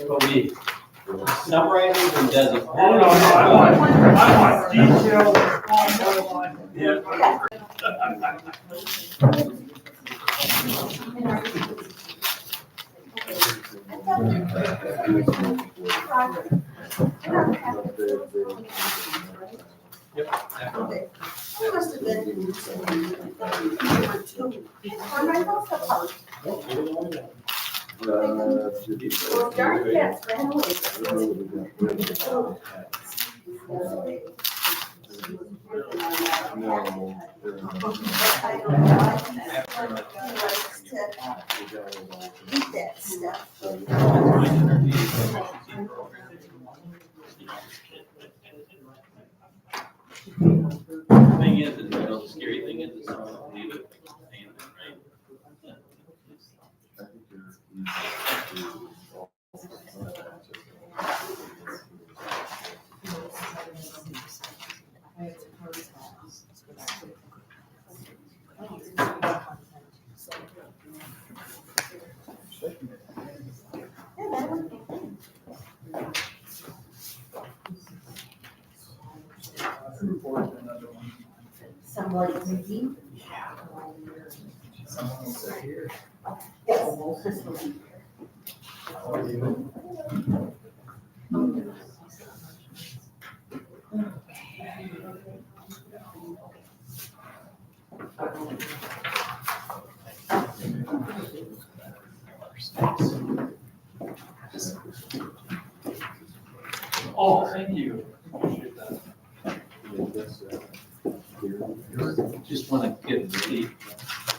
But we summarizes and does it. Oh, no, I want details on the line. Yeah. Yep. It must have been. On my house apart. Well, darn cats ran away. I don't know why he likes to eat that stuff. Thing is, you know, the scary thing is that someone will leave it hanging there, right? Somebody thinking. Someone will sit here. Yes. Oh, thank you. Appreciate that. Just want to get sleep.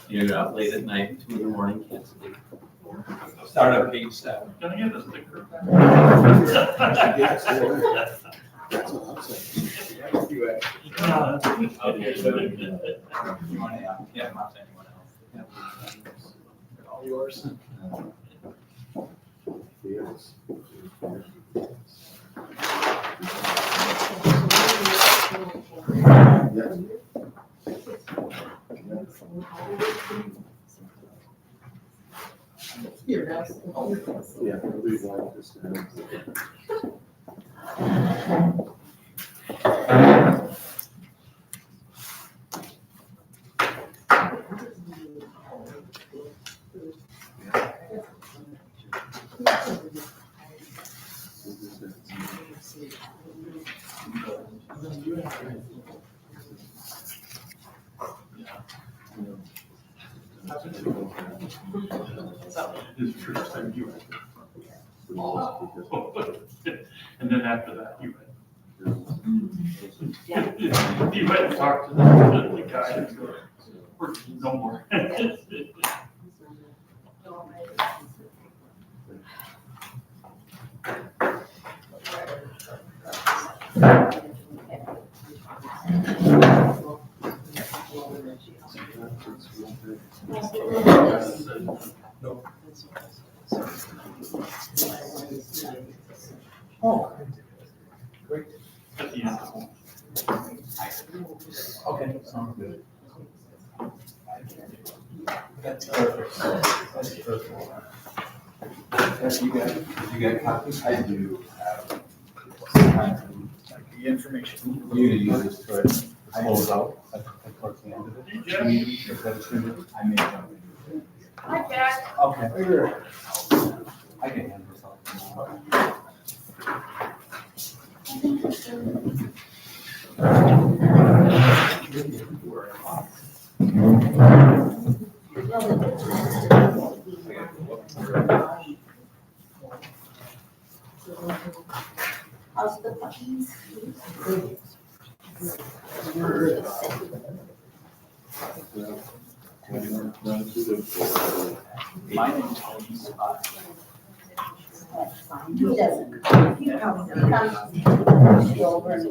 You're out late at night, 2 in the morning, can't sleep. Start on page 7. Can I get this picture? That's what I'm saying. You want to, yeah, not to anyone else. All yours. Yes. Yeah, we want this to happen. His first time you went. And then after that, you went. You went and talked to the guy and go, no more. Oh, great. At the end. Okay, sounds good. That's perfect. That's perfect. You got copies? I do have. The information. You use this to close out towards the end of it. Yeah. Is that true? I may have. Hi, Jack. Okay. I can handle something. How's the puppies? My name's Tony. He doesn't. He comes over and.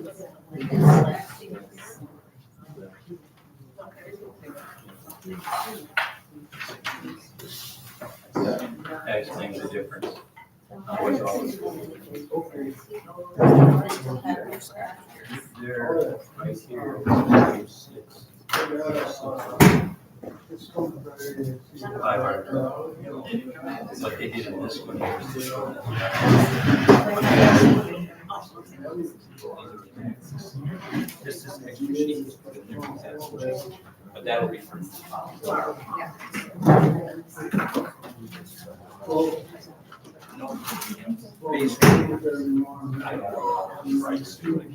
That explains the difference. What's always there, right here, page 6. What they did in this one was to show this is extra sheets, but that'll be for tomorrow. No, basically, I got all the rights to it.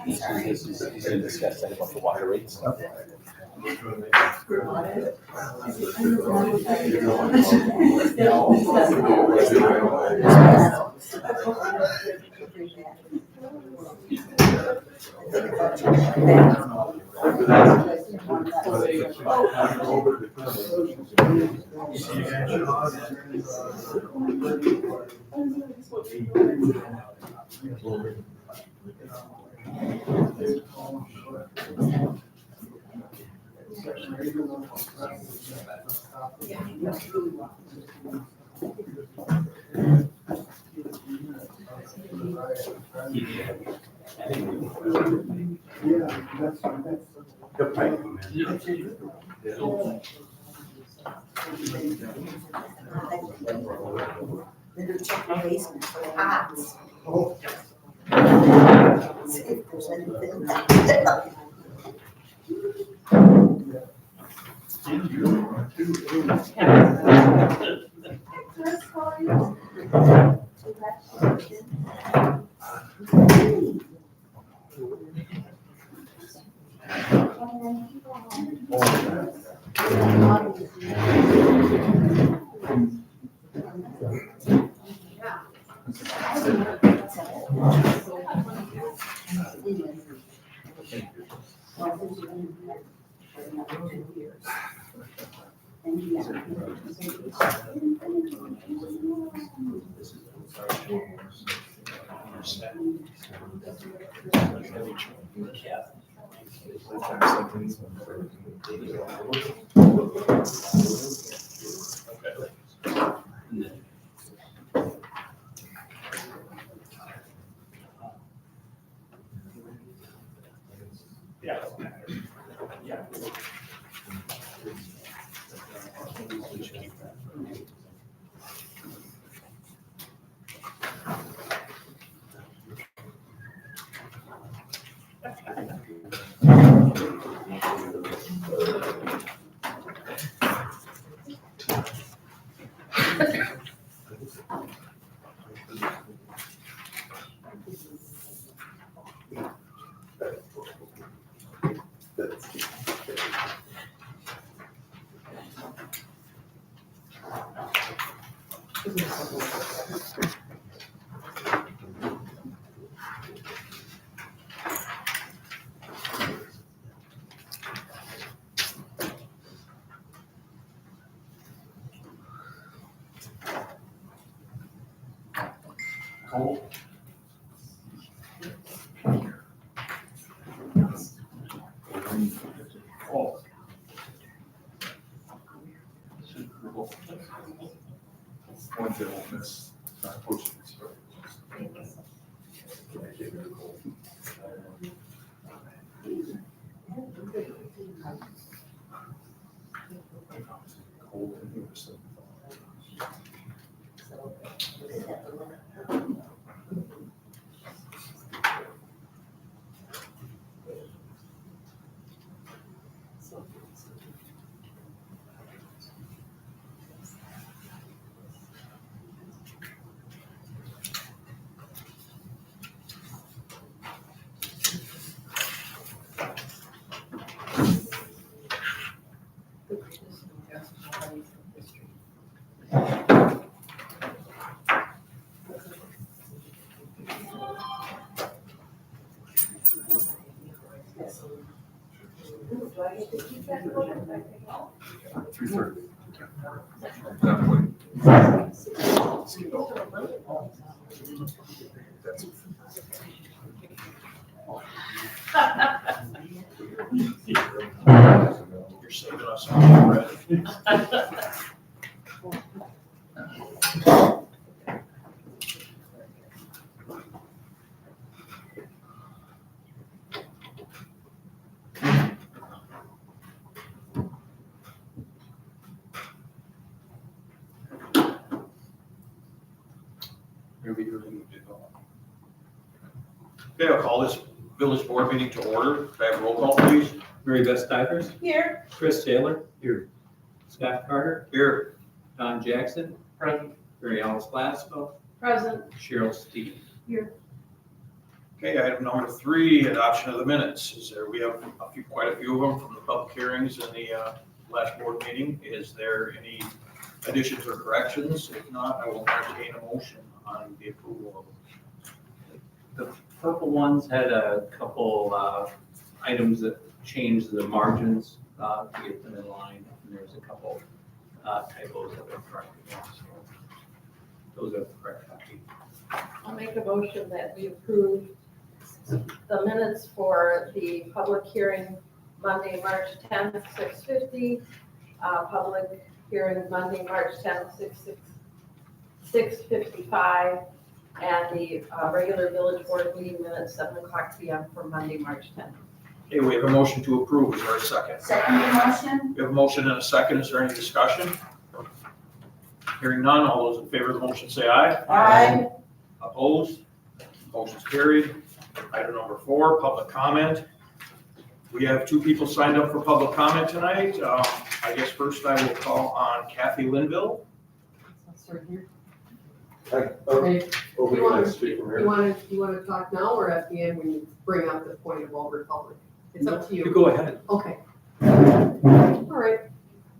He's gonna discuss that about the water rate stuff. Then check the basement for pots. See if there's anything back there. Ones that won't miss, not pushing. Cold in here, so. You're saving us on bread. Okay, I'll call this village board meeting to order. Can I have a roll call, please? Mary Beth Stivers, Here. Chris Taylor. Here. Scott Carter, Here. Don Jackson. Present. Mary Alice Glasgow, Present. Cheryl Steve. Okay, item number 3, adoption of the minutes. We have quite a few of them from the public hearings in the last board meeting. Is there any additions or corrections? If not, I will entertain a motion on the approval of them. The purple ones had a couple items that changed the margins to get them in line. And there's a couple typos that were corrected. So those are the correct copy. I'll make a motion that we approve the minutes for the public hearing Monday, March 10th, 6:50, public hearing Monday, March 10th, 6:55, and the regular village board meeting minutes, 7:00 p.m. for Monday, March 10th. Okay, we have a motion to approve. Is there a second? Second motion? We have a motion and a second. Is there any discussion? Hearing none, all those in favor of the motion say aye. Aye. Opposed? Motion's carried. Item number 4, public comment. We have 2 people signed up for public comment tonight. I guess first I will call on Kathy Linville. Okay, Over You want- speak from you want to talk now or at the end when you bring up the point of Old Republic? It's up to You you. go ahead. Okay. All right.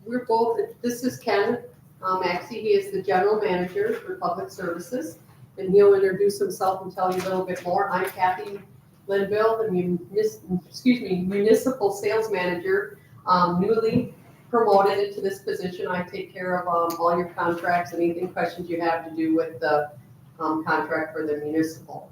We're both, this is Ken Maxey. He is the general manager for public services. And he'll introduce himself and tell you a little bit more. I'm Kathy Linville, the municipal sales manager, newly promoted into this position. I take care of all your contracts and anything questions you have to do with the contract for the municipal.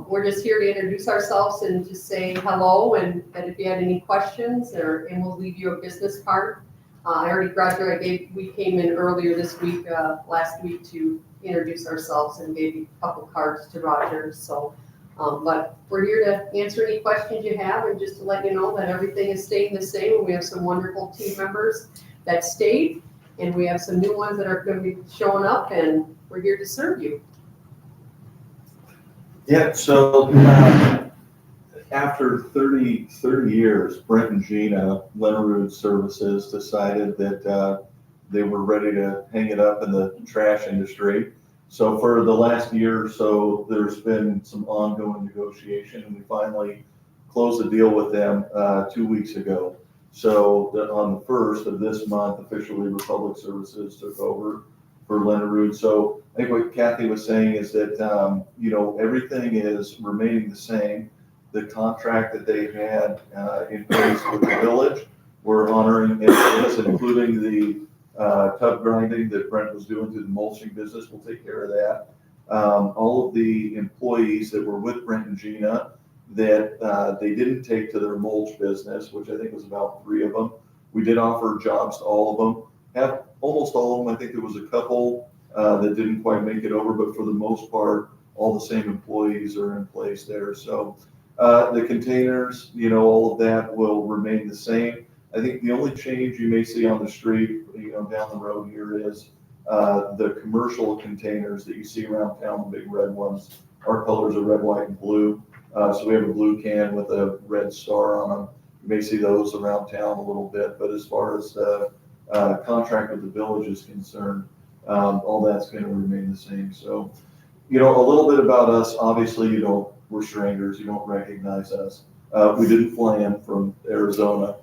We're just here to introduce ourselves and just say hello, and that if you had any questions, and we'll leave you a business card. I already graduated. We came in earlier this week, last week, to introduce ourselves and gave you a couple cards to Roger. So, but we're here to answer any questions you have, and just to let you know that everything is staying the same. We have some wonderful team members that stayed, and we have some new ones that are going to be showing up, and we're here to serve you. Yeah, so after 30 years, Brent and Gina, Leonard Services, decided that they were ready to hang it up in the trash industry. So for the last year or so, there's been some ongoing negotiation, and we finally closed the deal with them 2 weeks ago. So on the 1st of this month, officially Republic Services took over for Leonard. So I think what Kathy was saying is that, everything is remaining the same. The contract that they've had in place with the village, we're honoring it, including the tub grinding that Brent was doing through the mulching business. We'll take care of that. All of the employees that were with Brent and Gina that they didn't take to their mulch business, which I think was about 3 of them. We did offer jobs to all of them. Almost all of them. I think there was a couple that didn't quite make it over, but for the most part, all the same employees are in place there. So the containers, all of that will remain the same. I think the only change you may see on the street, down the road here is the commercial containers that you see around town, the big red ones. Our colors are red, white, and blue. So we have a blue can with a red star on them. You may see those around town a little bit, but as far as the contract with the village is concerned, all that's going to remain the same. So, a little bit about us. Obviously, we're strangers. You don't recognize us. We didn't fly in from Arizona.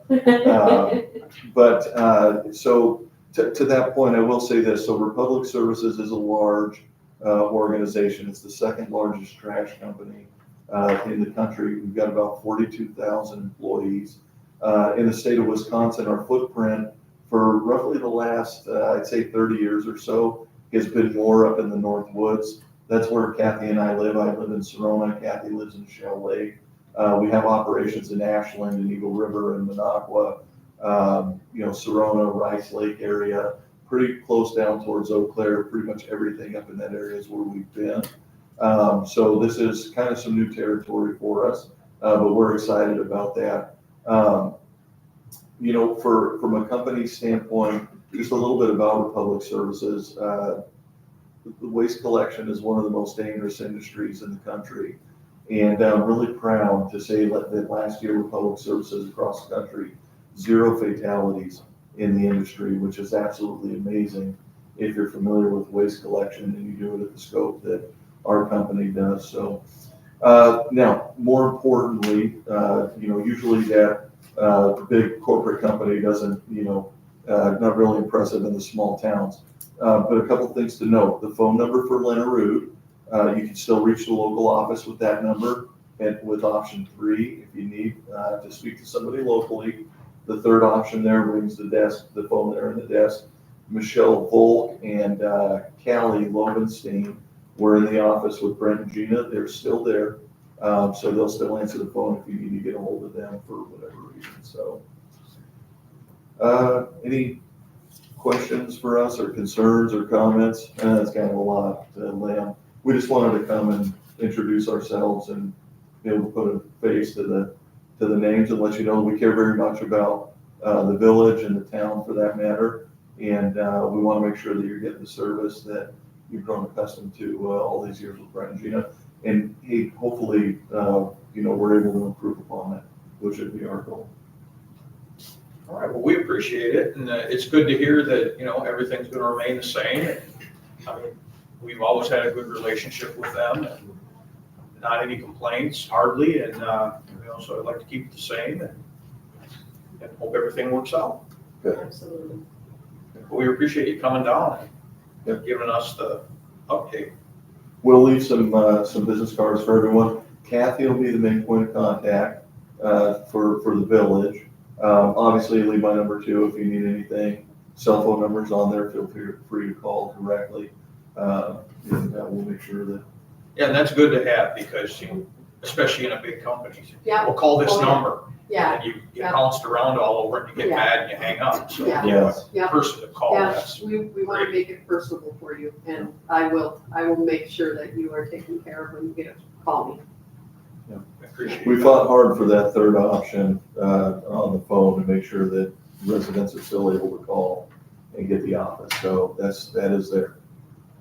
So to that point, I will say this. So Republic Services is a large organization. It's the 2nd largest trash company in the country. We've got about 42,000 employees. In the state of Wisconsin, our footprint for roughly the last, I'd say 30 years or so, has been more up in the North Woods. That's where Kathy and I live. I live in Serona. Kathy lives in Shell Lake. We have operations in Ashland and Eagle River and Minocqua, Serona, Rice Lake area, pretty close down towards Eau Claire. Pretty much everything up in that area is where we've been. So this is kind of some new territory for us, but we're excited about that. From a company standpoint, just a little bit about Republic Services. The waste collection is one of the most dangerous industries in the country. And I'm really proud to say that last year, Republic Services across the country, 0 fatalities in the industry, which is absolutely amazing if you're familiar with waste collection and you do it at the scope that our company does. So now, more importantly, usually that big corporate company doesn't, not really impressive in the small towns. But a couple things to note: the phone number for Leonard, you can still reach the local office with that number, and with option 3, if you need to speak to somebody locally. The third option there rings the phone there in the desk. Michelle Volk and Callie Lovenstein were in the office with Brent and Gina. They're still there. So they'll still answer the phone if you need to get a hold of them for whatever reason. So any questions for us or concerns or comments? That's kind of a lot to lay on. We just wanted to come and introduce ourselves and be able to put a face to the names and let you know we care very much about the village and the town for that matter. And we want to make sure that you're getting the service that you've grown accustomed to all these years with Brent and Gina. And hey, hopefully, we're able to improve upon that, which would be our goal. All right, well, we appreciate it, and it's good to hear that, everything's going to remain the same. I mean, we've always had a good relationship with them, and not any complaints, hardly, and, so I'd like to keep it the same, and hope everything works out. Absolutely. But we appreciate you coming down and giving us the update. We'll leave some business cards for everyone. Kathy will be the main point of contact for the village. Obviously, leave my number too if you need anything. Cell phone number's on there. Feel free to call directly, and we'll make sure that. Yeah, and that's good to have because, especially in a big company, Yeah. we'll call this number. Yeah. And you Yeah. bounced around all over and you get Yeah. mad and you hang up. So Yeah. Yes. Yeah. person to call, Yeah, that's we want to make it personable for you, and I will make sure that you are taken care of when you get a call me. appreciate We it. fought hard for that third option on the phone to make sure that residents are still able to call and get the office. So that is there.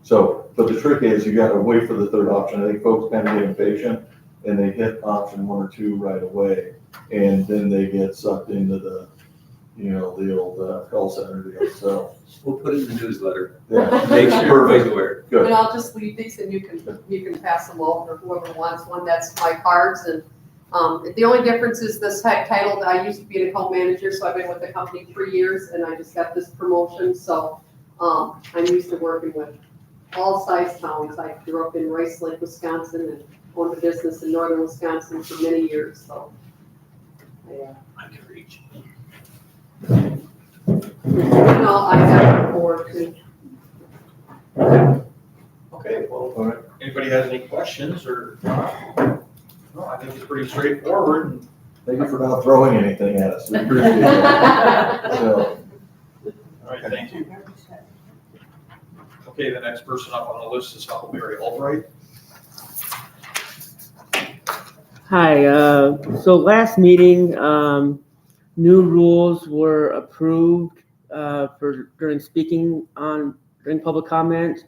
So, but the trick is you got to wait for the third option. I think folks kind of get impatient and they hit option 1 or 2 right away, and then they get sucked into the old call center deal. So We'll put it in the newsletter. yeah, Make sure everybody's aware. good. And I'll just leave these, and you can pass them over, whoever wants one. That's my cards, and the only difference is this title. I used to be an account manager, so I've been with the company 3 years, and I just got this promotion. So I'm used to working with all size towns. I grew up in Rice Lake, Wisconsin, and owned a business in northern Wisconsin for many years. So I can reach. I have forward to. Okay, well, All right. anybody has any questions or, no, I think it's pretty straightforward. And Thank you for not throwing anything at us. We appreciate it. So, all right, thank you. Okay, the next person up on the list is Huckleberry Albright. Hi, so last meeting, new rules were approved during speaking during public comment.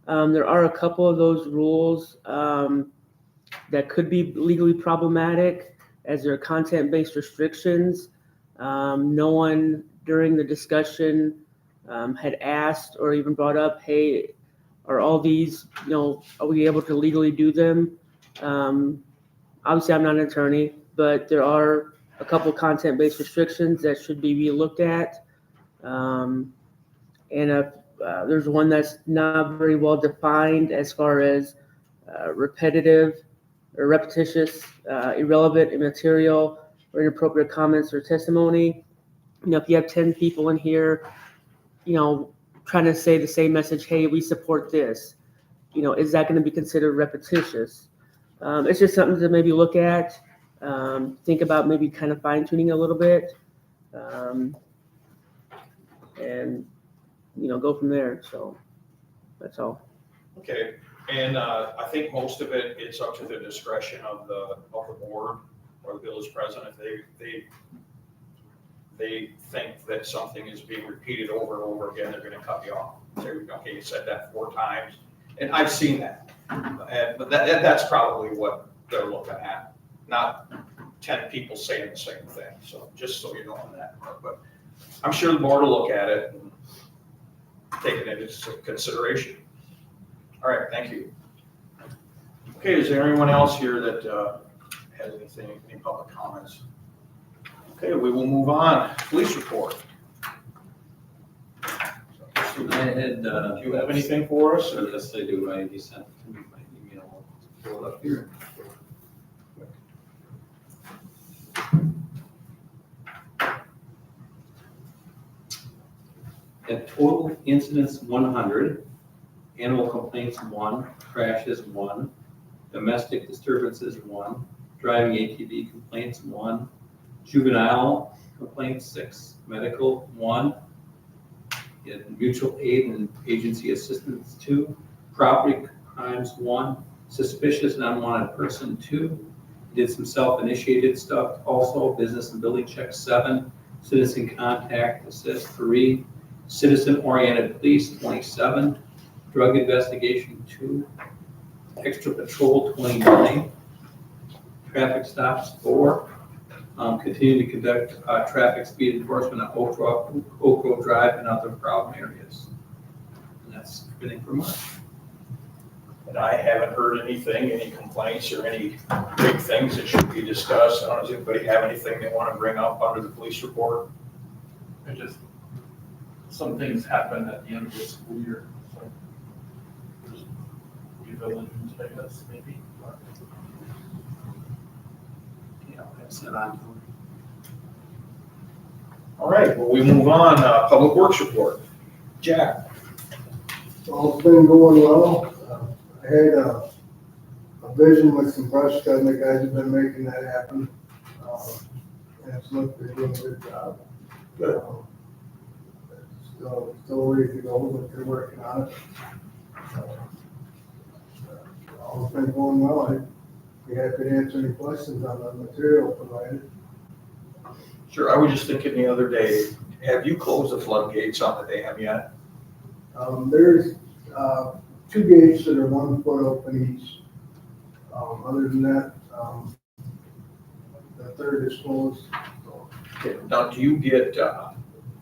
There are a couple of those rules that could be legally problematic as there are content-based restrictions. No one during the discussion had asked or even brought up, hey, are all these, are we able to legally do them? Obviously, I'm not an attorney, but there are a couple content-based restrictions that should be relooked at. And there's one that's not very well defined as far as repetitive or repetitious, irrelevant, immaterial, or inappropriate comments or testimony. if you have 10 people in here, trying to say the same message, hey, we support this, is that going to be considered repetitious? It's just something to maybe look at, think about maybe kind of fine tuning a little bit, and, go from there. So that's all. Okay, and I think most of it is up to the discretion of the board or the village president. They think that something is being repeated over and over again, they're gonna cut you off. Say, okay, you said that 4 times, and I've seen that. But that's probably what they're looking at, not 10 people saying the same thing. So just so you know on that part, but I'm sure the board will look at it and take it into consideration. All right, thank you. Okay, is there anyone else here that has any public comments? Okay, we will move on. Police report. I had, Do you have anything for us? so yes, I do. I just sent it to me by email. I'll pull it up here. At total incidents 100, animal complaints 1, crashes 1, domestic disturbances 1, driving ATV complaints 1, juvenile complaints 6, medical 1, mutual aid and agency assistance 2, property crimes 1, suspicious and unwanted person 2, did some self-initiated stuff also, business and building checks 7, citizen contact assist 3, citizen-oriented police 27, drug investigation 2, extra patrol 29, traffic stops 4, continue to conduct traffic speed enforcement on Oak Grove Drive and other problem areas. And that's everything for March. And I haven't heard anything, any complaints or any big things that should be discussed. I don't know, does anybody have anything they want to bring up under the police report? Some things happen at the end of the school year, so just due diligence, I guess, maybe. Yeah, that's it on. All right, well, we move on. Public Works report. Jack. Well, it's been going well. I had a vision with some brush cutting. The guys have been making that happen. And it's looked, they're doing a good job. Good. Still ready to go, but they're working on it. All's been going well. I'd be happy to answer any questions on the material provided. Sure, I was just thinking the other day, have you closed the floodgates on the dam yet? There's 2 gates that are 1 foot open each. Other than that, the third is closed. Okay, now, do you get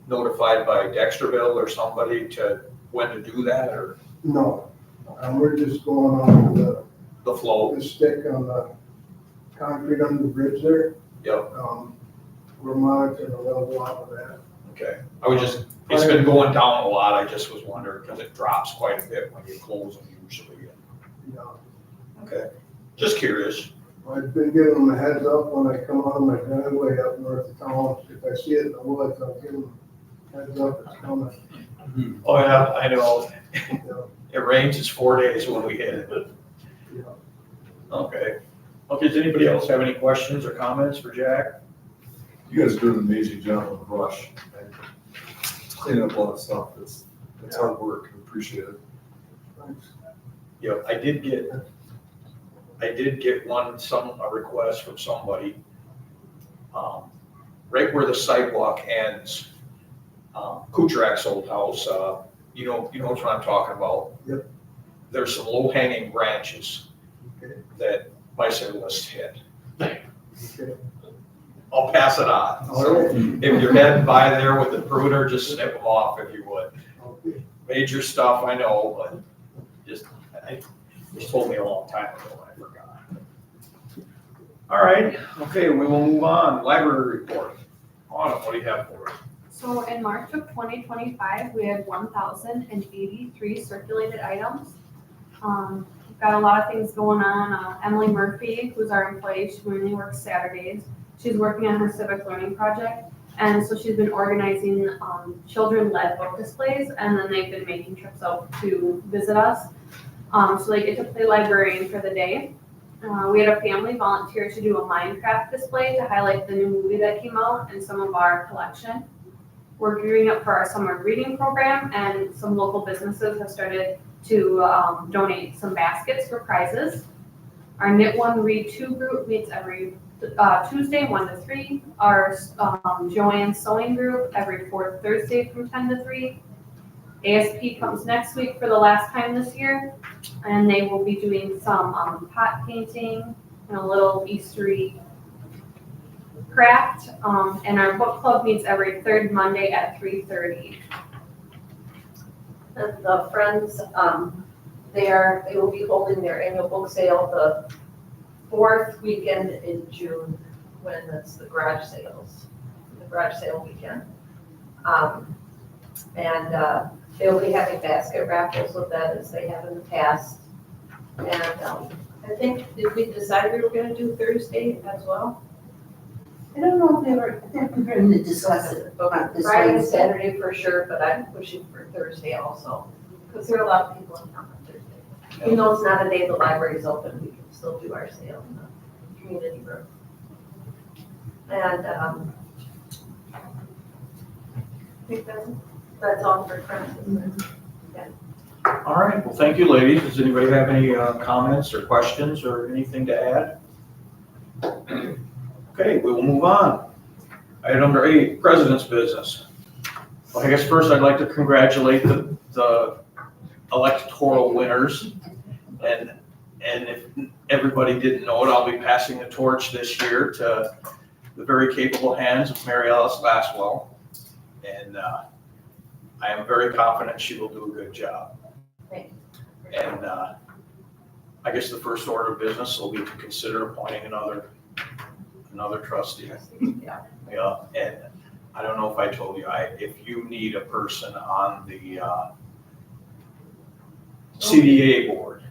notified by Dexterville or somebody to when to do that, or No, we're just going on the flow? the stick on the concrete under the bridge there. Yep, We're monitoring the level out of that. okay. I was just, it's been going down a lot, I just was wondering, because it drops quite a bit when you close them usually. You know, Okay, just curious. I've been giving them a heads up when I come out of my driveway up north of town. If I see it in the woods, I'll give them heads up, it's coming. Oh, yeah, I know. You know, It rains, it's 4 days when we hit it. you know. Okay. Okay, does anybody else have any questions or comments for Jack? You guys do an amazing job on the brush. Cleaning up a lot of stuff. It's hard work. I appreciate it. Thanks. Yeah, I did get a request from somebody, right where the sidewalk ends, Kucharak's old house, you know what I'm talking about? Yep. There's some low hanging branches Okay. that bicyclists hit. Okay. I'll pass it on. All So right. if you're heading by there with the pruner, just snip them off if you would. Okay. Major stuff, I know, but it was told me a long time ago, and I forgot. All right, okay, we will move on. Library report. Autumn, what do you have for us? So in March of 2025, we had 1,083 circulated items. We've got a lot of things going on. Emily Murphy, who's our employee, she mainly works Saturdays. She's working on her civic learning project, And so she's been organizing children-led book displays, and then they've been making trips out to visit us. So they get to play librarian for the day. We had a family volunteer to do a Minecraft display to highlight the new movie that came out and some of our collection. We're gearing up for our summer reading program, and some local businesses have started to donate some baskets for prizes. Our Knit One, Read Two group meets every Tuesday, 1 to 3. Our Joanne Sewing group every fourth Thursday from 10 to 3. ASP comes next week for the last time this year, and they will be doing some pot painting and a little Eastery craft. And our book club meets every third Monday at 3:30. And the Friends, they will be holding their annual book sale the fourth weekend in June, when it's the garage sale weekend. And they'll be having basket raffles with that as they have in the past. And I think, did we decide we were gonna do Thursday as well? I don't know if they were, I think we were going to discuss it on this Friday and Wednesday. Saturday for sure, but I'm pushing for Thursday also, because there are a lot of people in town on Thursday. Even though it's not a day the library is open, we can still do our sale in the community room. And I think that's all for Friends, isn't it? All right, well, thank you, ladies. Does anybody have any comments or questions or anything to add? Okay, we will move on. Item number 8, President's Business. Well, I guess first I'd like to congratulate the electoral winners. And if everybody didn't know it, I'll be passing the torch this year to the very capable hands of Mary Alice Glasswell. And I am very confident she will do a good job. Thank you. And I guess the first order of business will be to consider appointing another trustee. Yeah. Yeah, and I don't know if I told you, if you need a person on the CDA board,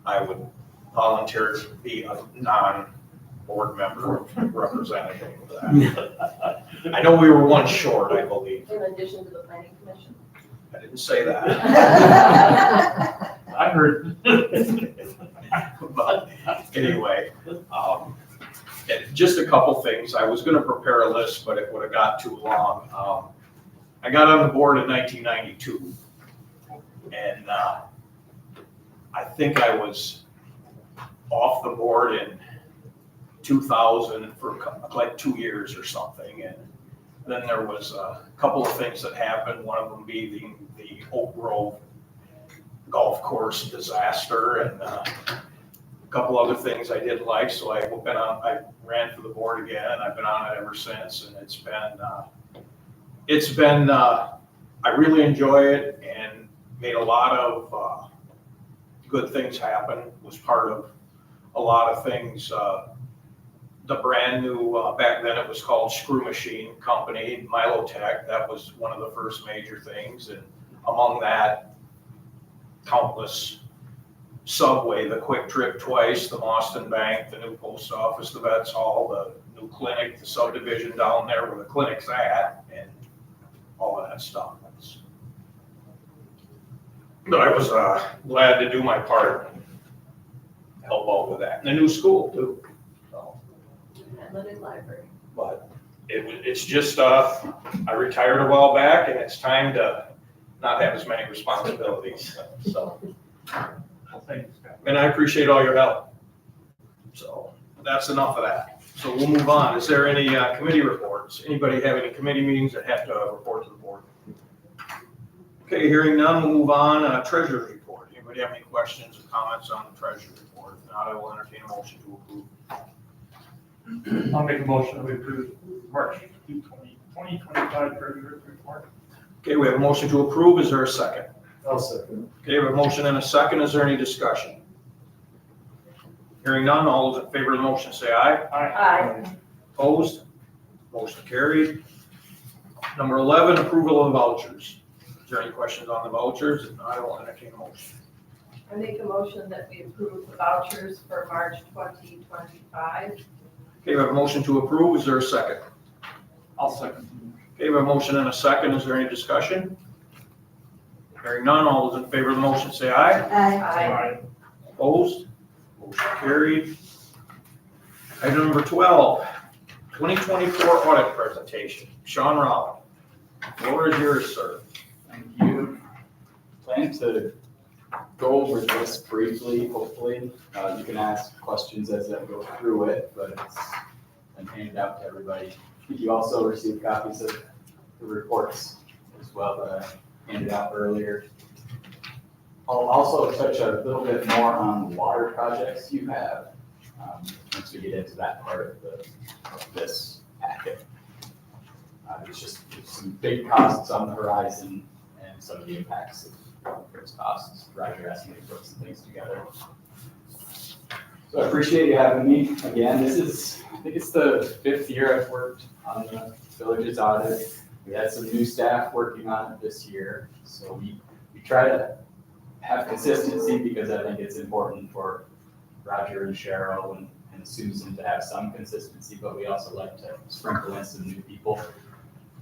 I would volunteer to be a non-board member representative of that. I know we were one short, I believe. In addition to the planning commission. I didn't say that. I heard. But anyway, and just a couple things. I was gonna prepare a list, but it would have got too long. I got on the board in 1992, and I think I was off the board in 2000 for like 2 years or something, and then there was a couple of things that happened, one of them being the Oak Grove golf course disaster, and a couple other things I didn't like, so I ran for the board again, and I've been on it ever since, and it's been I really enjoy it, and made a lot of good things happen, was part of a lot of things. The brand new, back then it was called Screw Machine Company, Milotech, that was one of the first major things, and among that, countless Subway, the Quick Trip twice, the Boston Bank, the new post office, the Vets Hall, the new clinic, the subdivision down there where the clinic's at, and all of that stuff. But I was glad to do my part, help out with that, and the new school too. And the new library. But it's just, I retired a while back, and it's time to not have as many responsibilities, so. And I appreciate all your help. So that's enough of that. So we'll move on. Is there any committee reports? Anybody have any committee meetings that have to report to the board? Okay, hearing none, we'll move on. Treasurer's report. Anybody have any questions or comments on the treasurer's report? If not, I will entertain a motion to approve. I'll make a motion that we approve March 2025 treasurer's report. Okay, we have a motion to approve. Is there a second? I'll second. Okay, we have a motion and a second. Is there any discussion? Hearing none, all those in favor of the motion say aye. Aye. Opposed? Motion carried. Number 11, approval of vouchers. Is there any questions on the vouchers? If not, I will entertain a motion. I make a motion that we approve the vouchers for March 2025. Okay, we have a motion to approve. Is there a second? I'll second. Okay, we have a motion and a second. Is there any discussion? Hearing none, all those in favor of the motion say aye. Aye. Opposed? Motion carried. Item number 12, 2024 audit presentation. Sean Rowland. Floor is yours, sir. Thank you. Plan to go over this briefly, hopefully. You can ask questions as I go through it, but it's been handed out to everybody. You also received copies of the reports as well that I handed out earlier. I'll also touch a little bit more on water projects you have once we get into that part of this packet. There's just some big costs on the horizon and some of the impacts of those costs. Roger asked me to put some things together. So I appreciate you having me again. I think it's the 5th year I've worked on the village's audit. We had some new staff working on it this year. So we try to have consistency because I think it's important for Roger and Cheryl and Susan to have some consistency, but we also like to sprinkle in some new people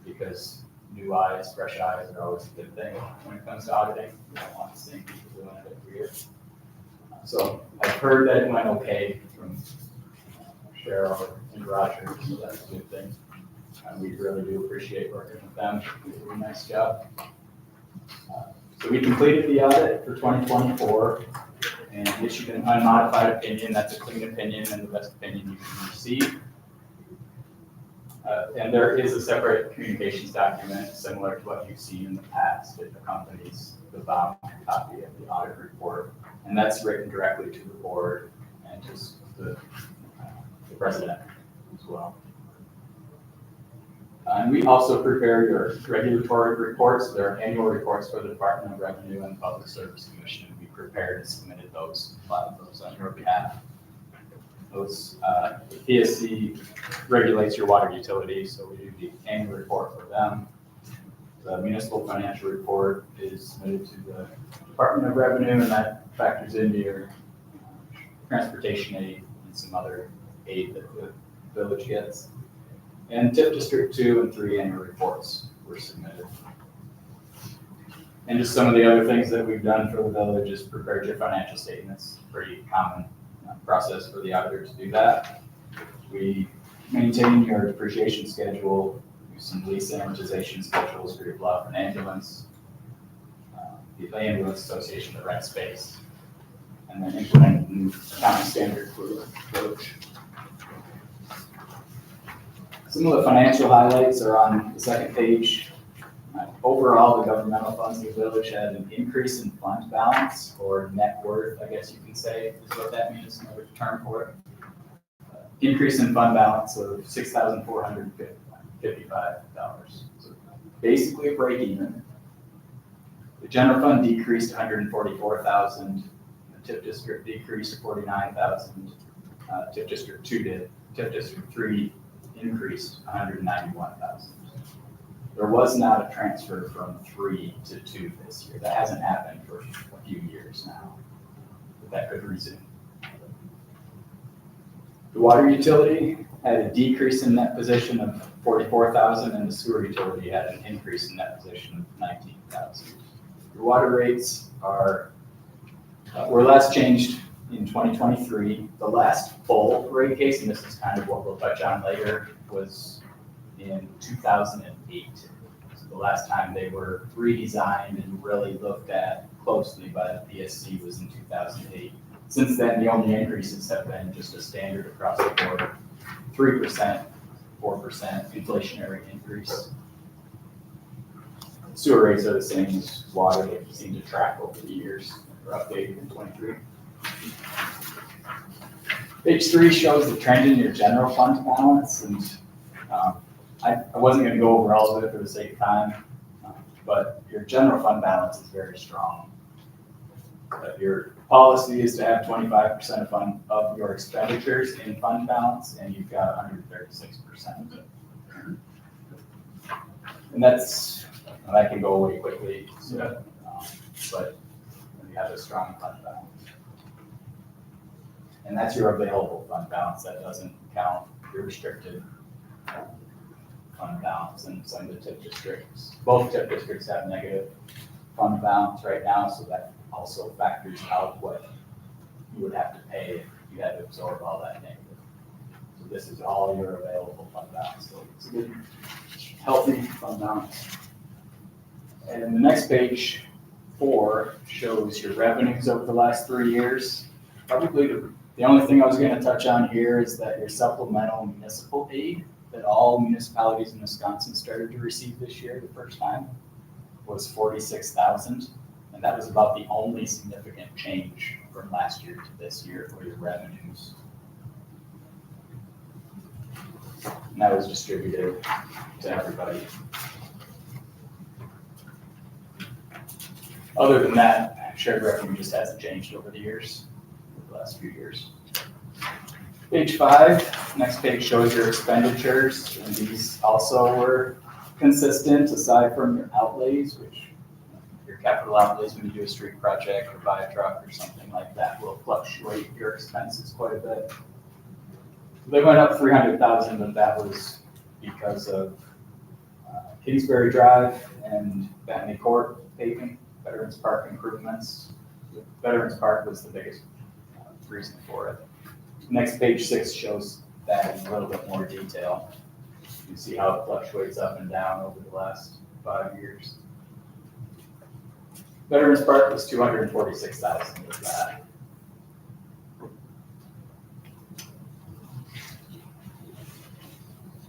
because new eyes, fresh eyes are always a good thing when it comes to auditing. We don't want the same people doing it every year. So I've heard that it went okay from Cheryl and Roger, so that's a good thing. We really do appreciate working with them. They did a nice job. So we completed the audit for 2024 and issued an unmodified opinion. That's a clean opinion and the best opinion you can receive. And there is a separate communications document similar to what you've seen in the past. It accompanies the bound copy of the audit report. And that's written directly to the board and to the president as well. And we also prepare your regulatory reports. There are annual reports for the Department of Revenue and Public Service Commission. We prepared and submitted those, filed those on your behalf. Those, the PSC regulates your water utility, so we do the annual report for them. The municipal financial report is submitted to the Department of Revenue, and that factors into your transportation aid and some other aid that the village gets. And TIP District 2 and 3 annual reports were submitted. And just some of the other things that we've done for the village is prepared your financial statements. Pretty common process for the auditor to do that. We maintain your depreciation schedule, do some lease amortization schedules for your bluff and ambulance, the ambulance association that rents space, and then implement a new accounting standard for the village. Some of the financial highlights are on the second page. Overall, the governmental funds of the village had an increase in fund balance, or net worth, I guess you can say, is what that means, another term for it. Increase in fund balance of $6,455. So basically a break even. The general fund decreased $144,000. The TIP district decreased $49,000. TIP district 2 did. TIP district 3 increased $191,000. There was not a transfer from 3 to 2 this year. That hasn't happened for a few years now, but that could resume. The water utility had a decrease in net position of $44,000, and the sewer utility had an increase in net position of $19,000. The water rates were last changed in 2023. The last full rate case, and this is kind of what we'll touch on later, was in 2008. So the last time they were redesigned and really looked at closely by the PSC was in 2008. Since then, the only increases have been just a standard across the board, 3%, 4% inflationary increase. Sewer rates are the same as water. They seem to track over the years. They're updated in 23. Page 3 shows the trend in your general fund balance, and I wasn't going to go over all of it for the sake of time, but your general fund balance is very strong. Your policy is to have 25% of your expenditures in fund balance, and you've got 136% of it. And that can go away quickly, so, but you have a strong fund balance. And that's your available fund balance. That doesn't count your restricted fund balance, and some of the TIP districts, both TIP districts have negative fund balance right now, so that also factors out what you would have to pay if you had to absorb all that negative. So this is all your available fund balance, so it's a good, healthy fund balance. And the next page, 4, shows your revenues over the last 3 years. Probably the only thing I was gonna touch on here is that your supplemental municipal aid that all municipalities in Wisconsin started to receive this year the first time was $46,000. And that was about the only significant change from last year to this year for your revenues. And that was distributed to everybody. Other than that, shared revenue just hasn't changed over the years, over the last few years. Page 5, next page shows your expenditures, and these also were consistent aside from your outlays, which your capital outlays when you do a street project or buy a truck or something like that will fluctuate your expenses quite a bit. They went up $300,000, but that was because of Kingsbury Drive and Bentley Court paving, Veterans Park improvements. Veterans Park was the biggest reason for it. Next, page 6 shows that in a little bit more detail. You can see how it fluctuates up and down over the last 5 years. Veterans Park was $246,000 with that.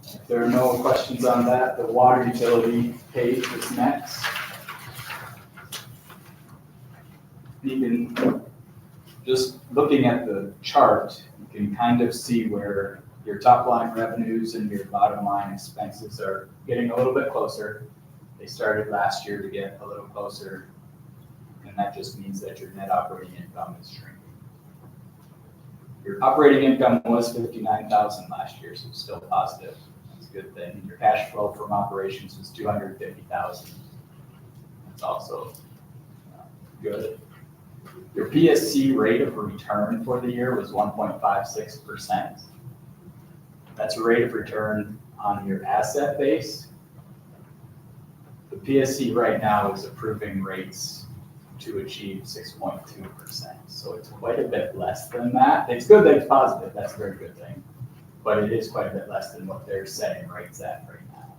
If there are no questions on that, the water utility page is next. You can, just looking at the chart, you can kind of see where your top line revenues and your bottom line expenses are getting a little bit closer. They started last year to get a little closer, and that just means that your net operating income is shrinking. Your operating income was $59,000 last year, so it's still positive. That's a good thing. Your cash flow from operations was $250,000. That's also good. Your PSC rate of return for the year was 1.56%. That's a rate of return on your asset base. The PSC right now is approving rates to achieve 6.2%. So it's quite a bit less than that. It's good that it's positive, that's a very good thing. But it is quite a bit less than what they're setting rates at right now.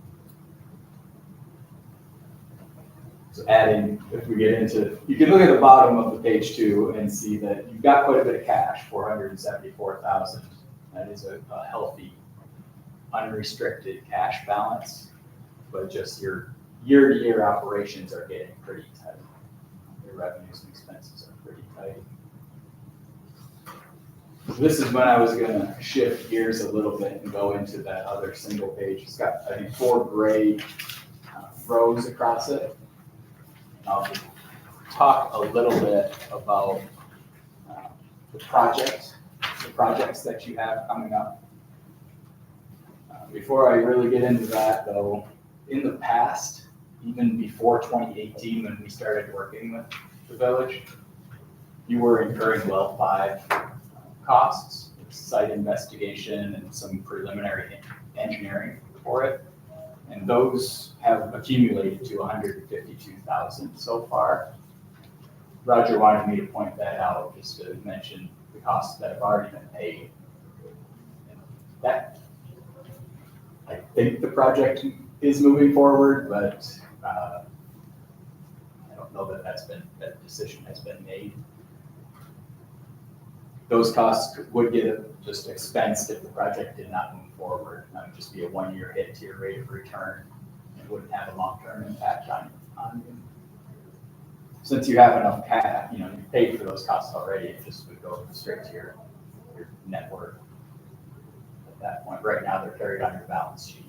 So adding, if we get into, you can look at the bottom of the page 2 and see that you've got quite a bit of cash, $474,000. That is a healthy, unrestricted cash balance, but just your year-to-year operations are getting pretty tight. Your revenues and expenses are pretty tight. So this is when I was gonna shift gears a little bit and go into that other single page. It's got, I think, 4 gray rows across it. I'll talk a little bit about the projects that you have coming up. Before I really get into that though, in the past, even before 2018 when we started working with the village, you were incurring well 5 costs, site investigation and some preliminary engineering for it. And those have accumulated to $152,000 so far. Roger wanted me to point that out just to mention the costs that have already been paid. And that, I think the project is moving forward, but I don't know that that decision has been made. Those costs would get just expensed if the project did not move forward. That would just be a 1-year hit to your rate of return. It wouldn't have a long-term impact on you. Since you have enough cash, you paid for those costs already, it just would go straight to your net worth at that point. Right now, they're carried on your balance sheet.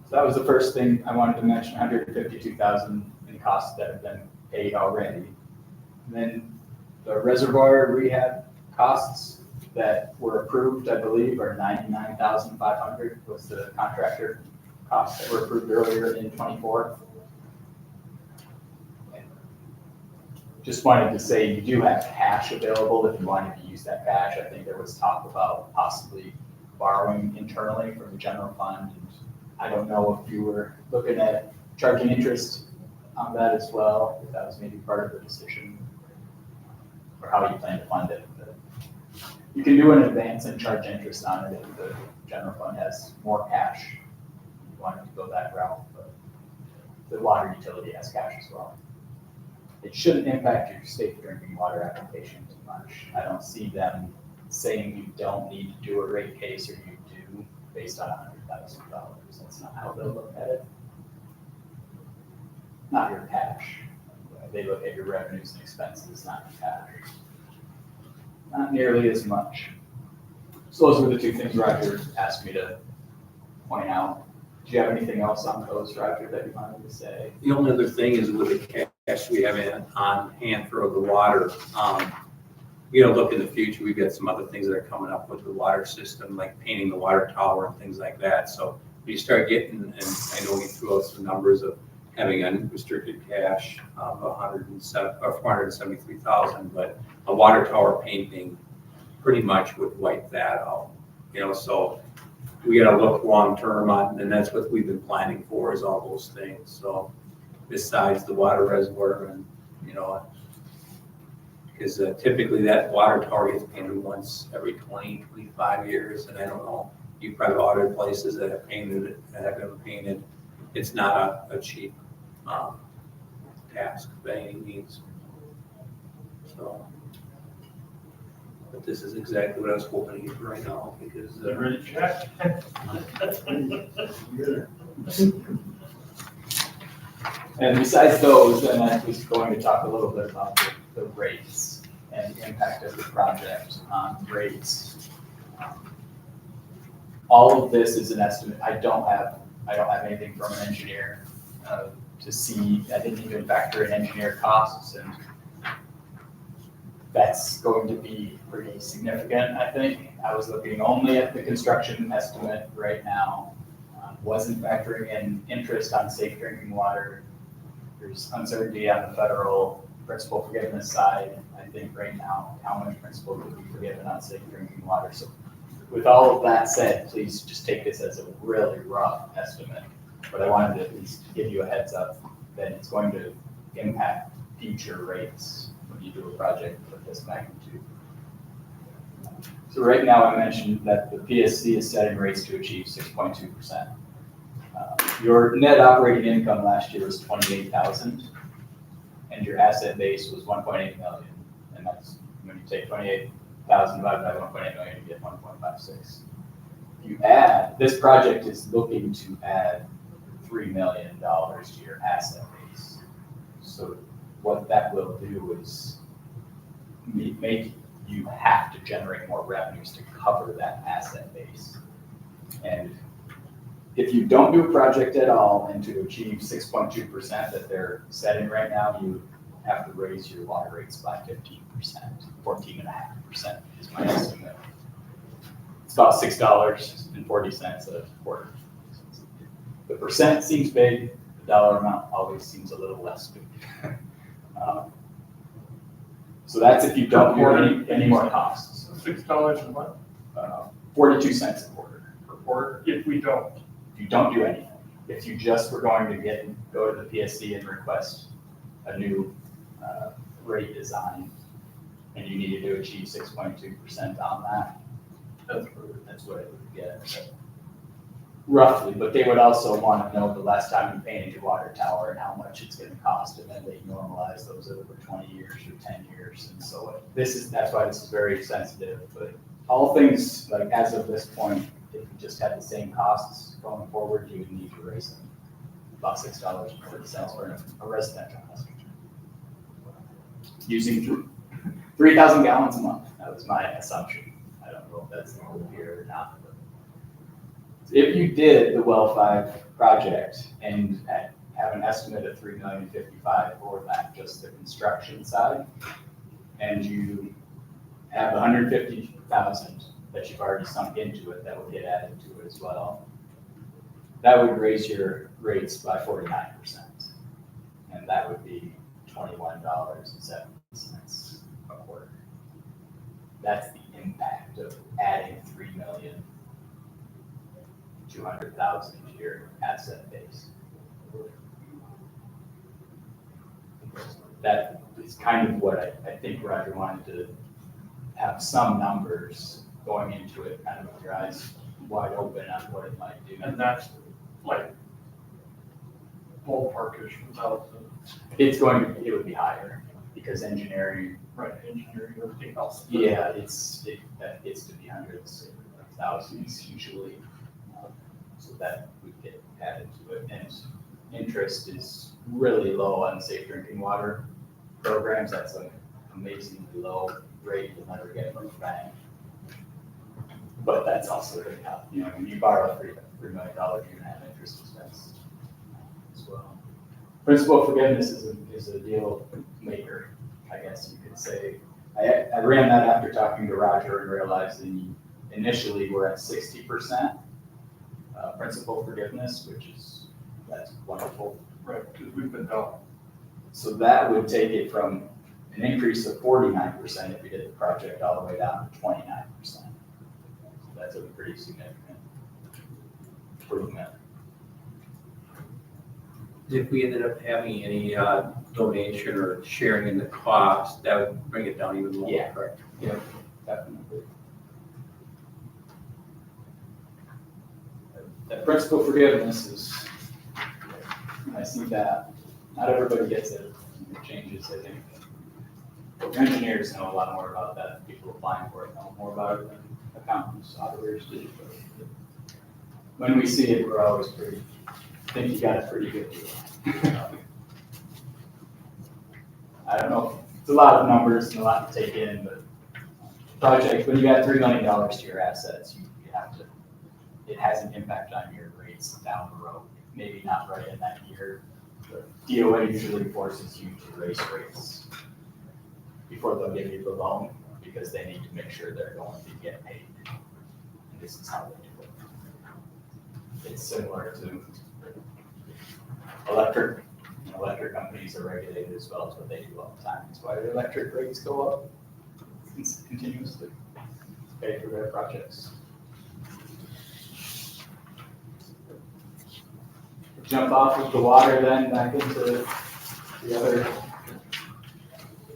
So that was the first thing I wanted to mention, $152,000 in costs that have been paid already. And then the reservoir rehab costs that were approved, I believe, are $99,500 was the contractor costs that were approved earlier in 24. Just wanted to say you do have cash available if you wanted to use that cash. I think there was talk about possibly borrowing internally from the general fund. And I don't know if you were looking at charging interest on that as well, if that was maybe part of the decision, or how you plan to fund it. But you can do an advance and charge interest on it if the general fund has more cash. You wanted to go that route, but the water utility has cash as well. It shouldn't impact your safe drinking water application too much. I don't see them saying you don't need to do a rate case or you do based on $100,000. That's not how they'll look at it. Not your cash. They look at your revenues and expenses, not your cash. Not nearly as much. So those were the two things Roger asked me to point out. Do you have anything else on those, Roger, that you wanted to say? The only other thing is with the cash we have on hand for the water, look in the future, we've got some other things that are coming up with the water system, like painting the water tower and things like that. So you start getting, and I know we threw out some numbers of having unrestricted cash of 473,000, but a water tower painting pretty much would wipe that out. So we got to look long term on, and that's what we've been planning for, is all those things. So besides the water reservoir, and because typically that water tower gets painted once every 20, 25 years, and I don't know, you probably audited places that have painted it, that have been painted. It's not a cheap task by any means. So, but this is exactly what I was hoping to get right now, because You ready, Jack? And besides those, then I was going to talk a little bit about the rates and the impact of the project on rates. All of this is an estimate. I don't have anything from an engineer to see. I didn't even factor in engineer costs, and that's going to be pretty significant, I think. I was looking only at the construction estimate right now. Wasn't factoring in interest on safe drinking water. There's uncertainty on the federal principal forgiveness side. I think right now, how much principal could be forgiven on safe drinking water. So with all of that said, please just take this as a really rough estimate. But I wanted to at least give you a heads up that it's going to impact future rates when you do a project of this magnitude. So right now I mentioned that the PSC is setting rates to achieve 6.2%. Your net operating income last year was 28,000, and your asset base was 1.8 million. And that's when you take 28,000 divided by 1.8 million, you get 1.56. You add, this project is looking to add $3 million to your asset base. So what that will do is make you have to generate more revenues to cover that asset base. And if you don't do a project at all and to achieve 6.2% that they're setting right now, you have to raise your water rates by 15%, 14.5% is my estimate. It's about $6.40 a quarter. The percent seems big, the dollar amount always seems a little less big. So that's if you don't do any more costs. $6 a month 42 cents a quarter. per quarter, if we don't. If you don't do anything, if you just were going to go to the PSC and request a new rate design, and you needed to achieve 6.2% on that, that's what it would get. Roughly, but they would also want to know the last time you painted your water tower and how much it's going to cost, and then they normalize those over 20 years or 10 years. And so that's why this is very sensitive, but all things, like as of this point, if you just had the same costs going forward, you would need to raise them about $6.40 for a residential customer. Using 3,000 gallons a month, that was my assumption. I don't know if that's the whole year or not. But if you did the Well 5 project and have an estimate of $3,055,000 for that, just the construction side, and you have $150,000 that you've already sunk into it that would get added to it as well, that would raise your rates by 49%. And that would be $21.70 a quarter. That's the impact of adding $3 million 200,000 to your asset base. That is kind of what I think Roger wanted to have some numbers going into it, kind of with your eyes wide open on what it might do. And that's like ballparkish without the, It would be higher because engineering, right, engineering, everything else. yeah, it gets to be hundreds of thousands usually. So that would get added to it. And interest is really low on safe drinking water programs. That's an amazingly low rate. You'll never get much bang. But that's also going to help. You know, when you borrow $3 million, you're going to have interest expense as well. Principal forgiveness is a deal maker, I guess you could say. I ran that after talking to Roger and realizing initially we're at 60% principal forgiveness, that's wonderful. Right, because we've been down. So that would take it from an increase of 49% if we did the project all the way down to 29%. So that's a pretty significant improvement. If we ended up having any donation or sharing in the cost, that would bring it down even more, Yeah. correct? Yeah, definitely. That principal forgiveness is, I see that, not everybody gets it, it changes, I think. Your engineers know a lot more about that, people applying for it know more about it than accountants, auditors do. But when we see it, we're always think you got a pretty good deal. I don't know, it's a lot of numbers and a lot to take in, but project, when you got $3 million to your assets, you have to, it has an impact on your rates down the road. Maybe not right in that year, but DOA usually forces you to raise rates before they'll give you the loan because they need to make sure they're going to get paid. And this is how they do it. It's similar to electric. Electric companies are regulated as well as what they do all the time. That's why the electric rates go up continuously to pay for their projects. Jump off of the water then back into the other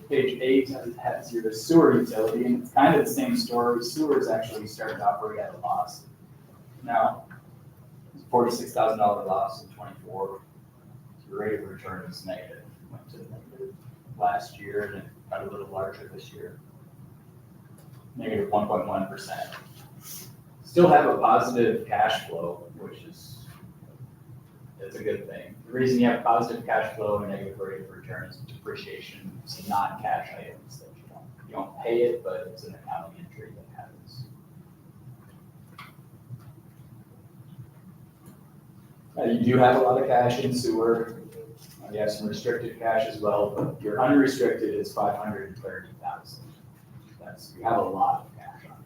page 8 has your sewer utility, and it's kind of the same story. Sewers actually started to operate at a loss. Now, it's $46,000 loss in 24. The rate of return is negative. Went to negative last year and it got a little larger this year. Negative 1.1%. Still have a positive cash flow, which is it's a good thing. The reason you have positive cash flow and negative rate of return is depreciation. It's non-cash items that you don't pay it, but it's an accounting entry that happens. You do have a lot of cash in sewer. You have some restricted cash as well, but your unrestricted is $530,000. You have a lot of cash on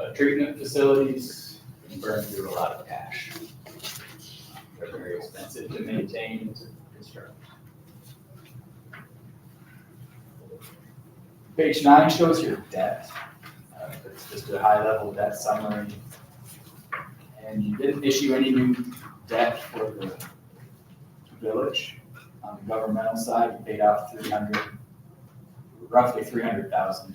hand. Treatment facilities can burn through a lot of cash. They're very expensive to maintain and to construct. Page 9 shows your debt. It's just a high-level debt summary. And you didn't issue any new debt for the village. On the governmental side, you paid off roughly $300,000.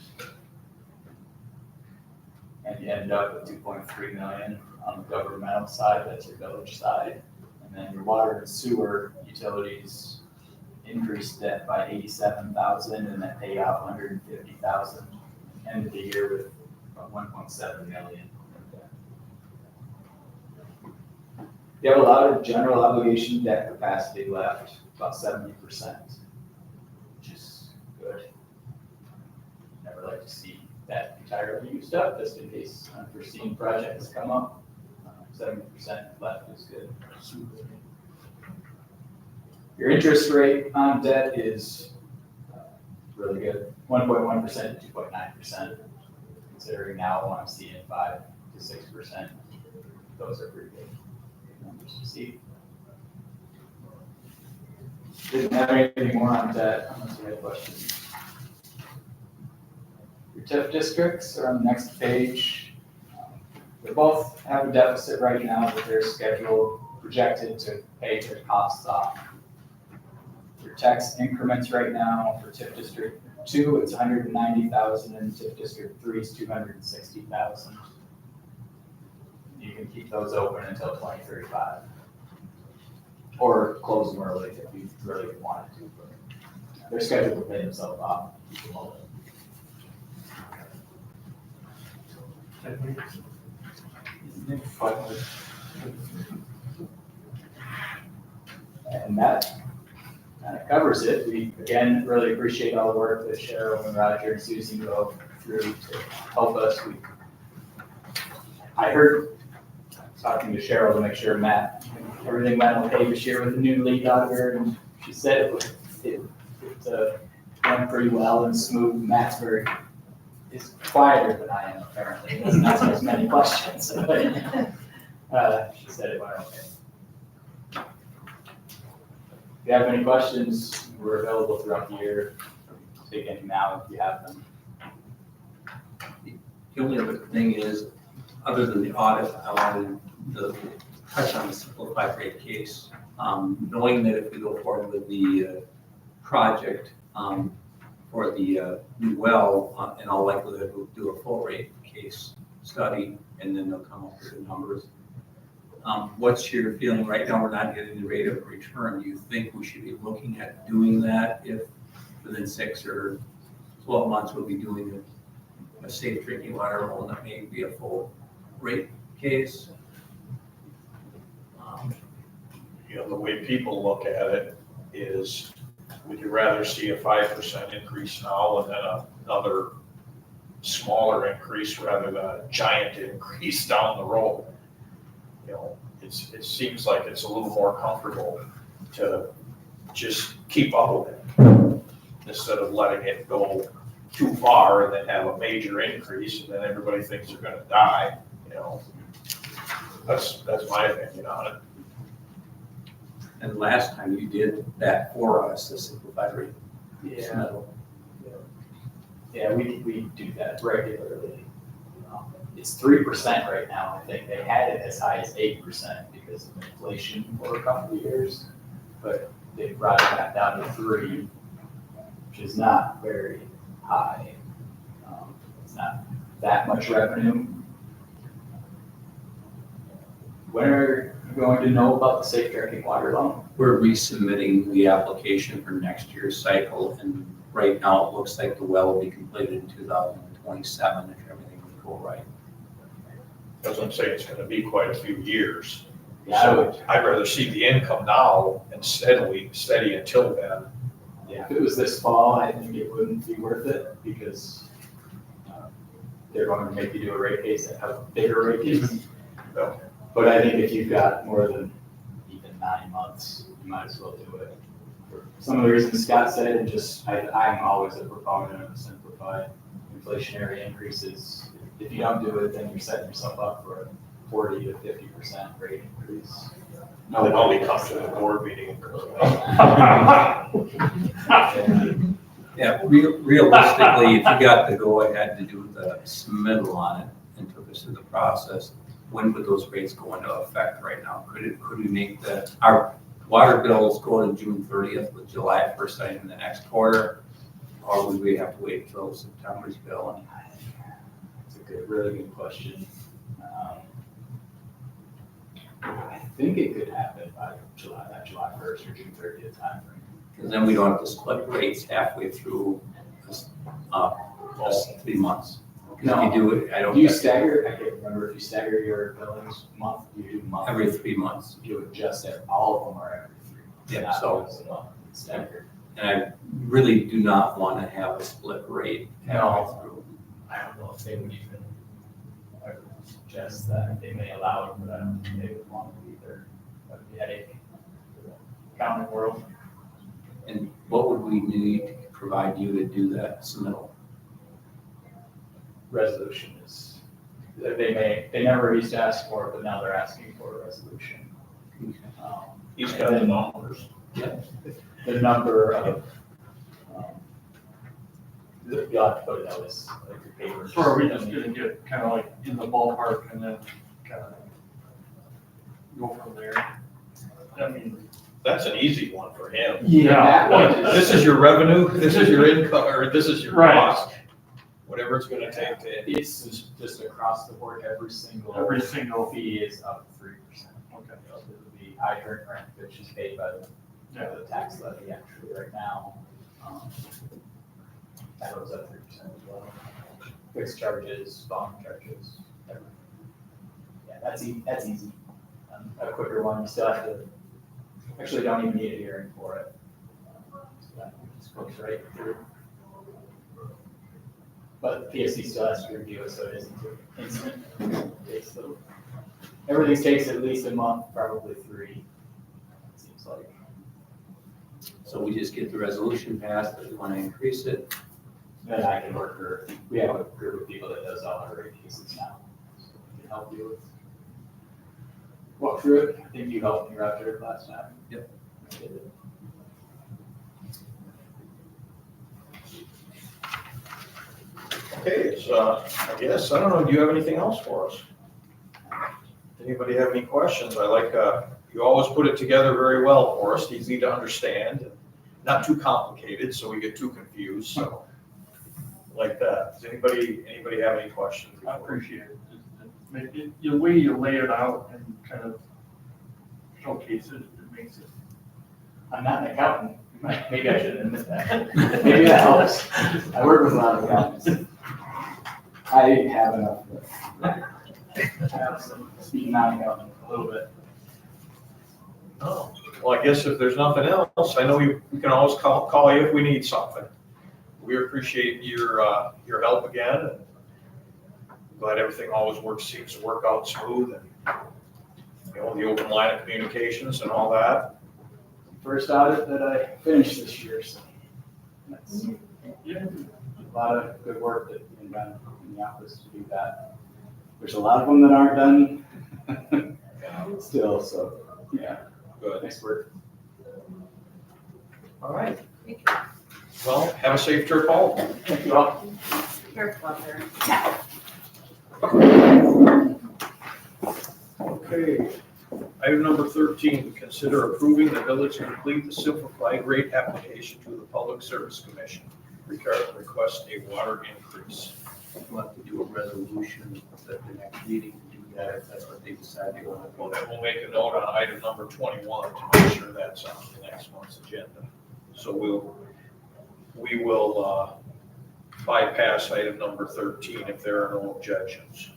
And you ended up with $2.3 million on the governmental side, that's your village side. And then your water and sewer utilities increased debt by $87,000 and then paid off $150,000. Ended the year with about $1.7 million. You have a lot of general obligation debt capacity left, about 70%, which is good. Never like to see that entirely used up, just in case unforeseen projects come up. 70% left is good. Your interest rate on debt is really good, 1.1% to 2.9%. Considering now I'm seeing 5 to 6%, those are pretty good numbers to see. Didn't have anything more on debt unless you had questions. Your TIF districts are on the next page. They both have a deficit right now, but they're scheduled, projected to pay their costs off. Your tax increments right now for TIF District 2, it's 190,000, and TIF District 3 is 260,000. You can keep those open until 2035. Or close them early if you really wanted to, but they're scheduled to pay themselves off. And that kind of covers it. We, again, really appreciate all the work that Cheryl and Roger and Susie go through to help us. I heard, talking to Cheryl to make sure everything went okay this year with the new lead auditor, and she said it went pretty well and smooth. Matt's is quieter than I am, apparently. He doesn't ask as many questions, but she said it went okay. If you have any questions, we're available throughout the year. Take any now if you have them. The only other thing is, other than the audit, I wanted to touch on the simplified rate case. Knowing that if we go forward with the project for the new well, in all likelihood, we'll do a full rate case study, and then they'll come up with the numbers. What's your feeling right now? We're not getting the rate of return. Do you think we should be looking at doing that if within 6 or 12 months we'll be doing a safe drinking water well, and that may be a full rate case? The way people look at it is, would you rather see a 5% increase now and then another smaller increase rather than a giant increase down the road? It seems like it's a little more comfortable to just keep up with it instead of letting it go too far and then have a major increase and then everybody thinks they're gonna die, That's my opinion on it. And last time you did that for us, the simplified rate. Yeah, we do that regularly. It's 3% right now. I think they had it as high as 8% because of inflation for a couple of years, but they brought it back down to 3, which is not very high. It's not that much revenue. When are you going to know about the safe drinking water loan? We're resubmitting the application for next year's cycle, and right now it looks like the well will be completed in 2027 if everything would go right. As I'm saying, it's gonna be quite a few years. Yeah, So I'd rather see the income now and steady until then. Yeah, if it was this fall, I think it wouldn't be worth it because they're going to make you do a rate case that has a bigger rate case. No. But I think if you've got more than even 9 months, you might as well do it. For some of the reasons Scott said, and just I'm always a proponent of simplified inflationary increases. If you don't do it, then you're setting yourself up for a 40 to 50% rate increase. No, then I'll be coming to the board meeting. Yeah, realistically, if you got the go-ahead to do the submittal on it and took us through the process, when would those rates go into effect right now? Could we make our water bills go to June 30th with July 1st item in the next quarter? Or would we have to wait until September's bill? It's a really good question. I think it could happen by July 1st or June 30th timeframe. Because then we don't have to split rates halfway through this 3 months. No. If you do it, I don't. Do you stagger? I can't remember if you stagger your billings month. You do month. Every 3 months. You adjust it. All of them are every 3 months. Yeah, not so- once a month. It's staggered. And I really do not want to have a split rate halfway through. I don't know if they would even suggest that. They may allow it, but I don't think they would want it either. That would be a headache for the accounting world. And what would we need to provide you to do that submittal? Resolution is, they never used to ask for it, but now they're asking for a resolution. He's got the numbers. The number of You'll have to put it out as like your papers. So are we just gonna get kind of like in the ballpark and then kind of go from there? I mean, That's an easy one for him. That one is- This is your revenue, this is your income, or this is your Right. cost. Whatever it's gonna take to. It's just across the board, every single fee is up 3%. okay. It would be hydrant rent, which is paid by the tax levy actually right now. That goes up 3% as well. Fixed charges, bond charges, everything. Yeah, that's easy. A quicker one, you still have to, actually don't even need a hearing for it. So that just goes right through. But PSC still has to review it, so it isn't instant. Everything takes at least a month, probably 3. It seems like. So we just get the resolution passed that we want to increase it. Then I can we have a group of people that does all our rate cases now. So we can help you walk through it. I think you helped me out there last time. Yep. I did it. Okay, so I guess, I don't know, do you have anything else for us? Anybody have any questions? I like, you always put it together very well for us, easy to understand, and not too complicated, so we get too confused, so. Like that. Does anybody have any questions? I appreciate it. The way you lay it out and kind of showcase it, it makes it. I'm not an accountant. Maybe I should admit that. Maybe that helps. I work with a lot of accountants. I have enough. I have some speaking non-accountant a little bit. Oh, well, I guess if there's nothing else, I know we can always call you if we need something. We appreciate your help again, and glad everything always seems to work out smooth, and, you know, the open line of communications and all that. First audit that I finished this year, so that's a lot of good work that's been done in the office to do that. There's a lot of them that aren't done still, so yeah, Good. nice work. All right. Well, have a safe trip home. Thank you all. Careful out there. Okay. Item number 13, consider approving the village to complete the simplified rate application to the Public Service Commission. Request a water increase. We'll have to do a resolution at the next meeting to do that, if that's what they decide they want to Well, vote then we'll make a note on item number 21 to make sure that's on the next month's agenda. So we will bypass item number 13 if there are no objections.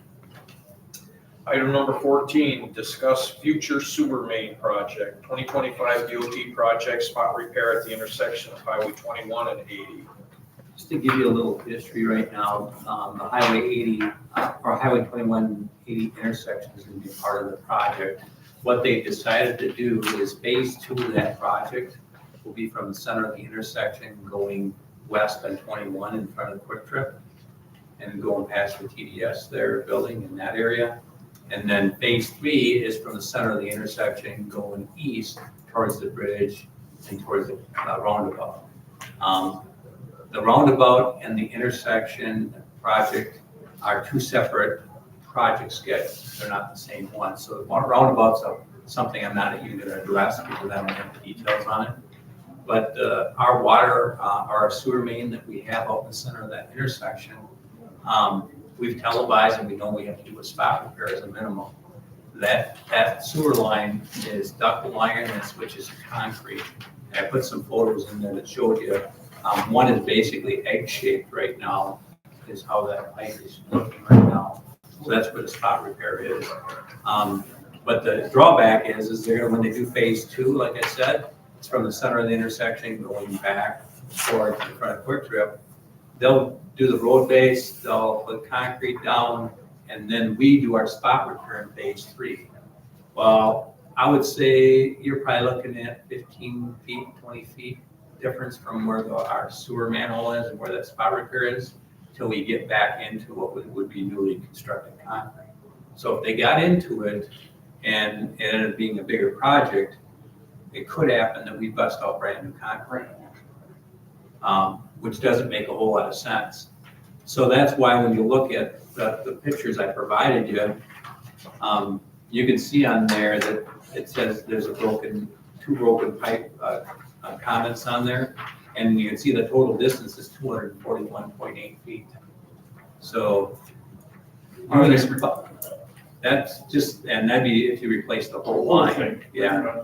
Item number 14, discuss future sewer main project, 2025 DOT project spot repair at the intersection of Highway 21 and 80. Just to give you a little history right now, the Highway 80, or Highway 21 80 intersection is going to be part of the project. What they've decided to do is phase 2 of that project will be from the center of the intersection going west on 21 in front of Quick Trip and going past the TDS there building in that area. And then phase 3 is from the center of the intersection going east towards the bridge and towards the roundabout. The roundabout and the intersection project are 2 separate project schedules. They're not the same one. So the roundabouts are something I'm not even going to address because I don't have the details on it. But our water, our sewer main that we have out in the center of that intersection, we've televised and we know we have to do a spot repair as a minimum. That sewer line is ductile iron and it switches to concrete. And I put some photos in there that showed you. One is basically egg-shaped right now, is how that pipe is looking right now. So that's where the spot repair is. But the drawback is they're gonna, when they do phase 2, like I said, it's from the center of the intersection going back toward in front of Quick Trip. They'll do the road base, they'll put concrete down, and then we do our spot repair in phase 3. Well, I would say you're probably looking at 15 feet, 20 feet difference from where our sewer manhole is and where that spot repair is till we get back into what would be newly constructed concrete. So if they got into it and it ended up being a bigger project, it could happen that we bust out brand new concrete. which doesn't make a whole lot of sense. So that's why when you look at the pictures I provided you, you can see on there that it says there's two broken pipe comments on there, and you can see the total distance is 241.8 feet. So that's just, and that'd be if you replace the whole line. Yeah.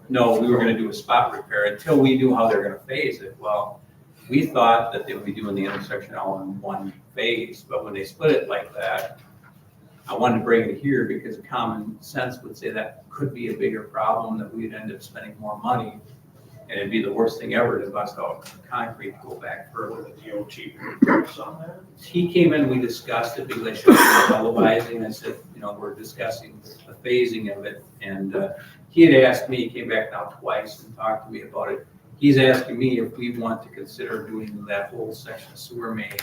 No, we were gonna do a spot repair until we knew how they're gonna phase it. Well, we thought that they would be doing the intersection all in one phase, but when they split it like that, I wanted to bring it here because common sense would say that could be a bigger problem, that we'd end up spending more money. And it'd be the worst thing ever to bust out concrete to go back further. The DOT on that? He came in, we discussed it because I showed him televising. I said, we're discussing the phasing of it. And he had asked me, he came back now twice and talked to me about it. He's asking me if we want to consider doing that whole section of sewer main.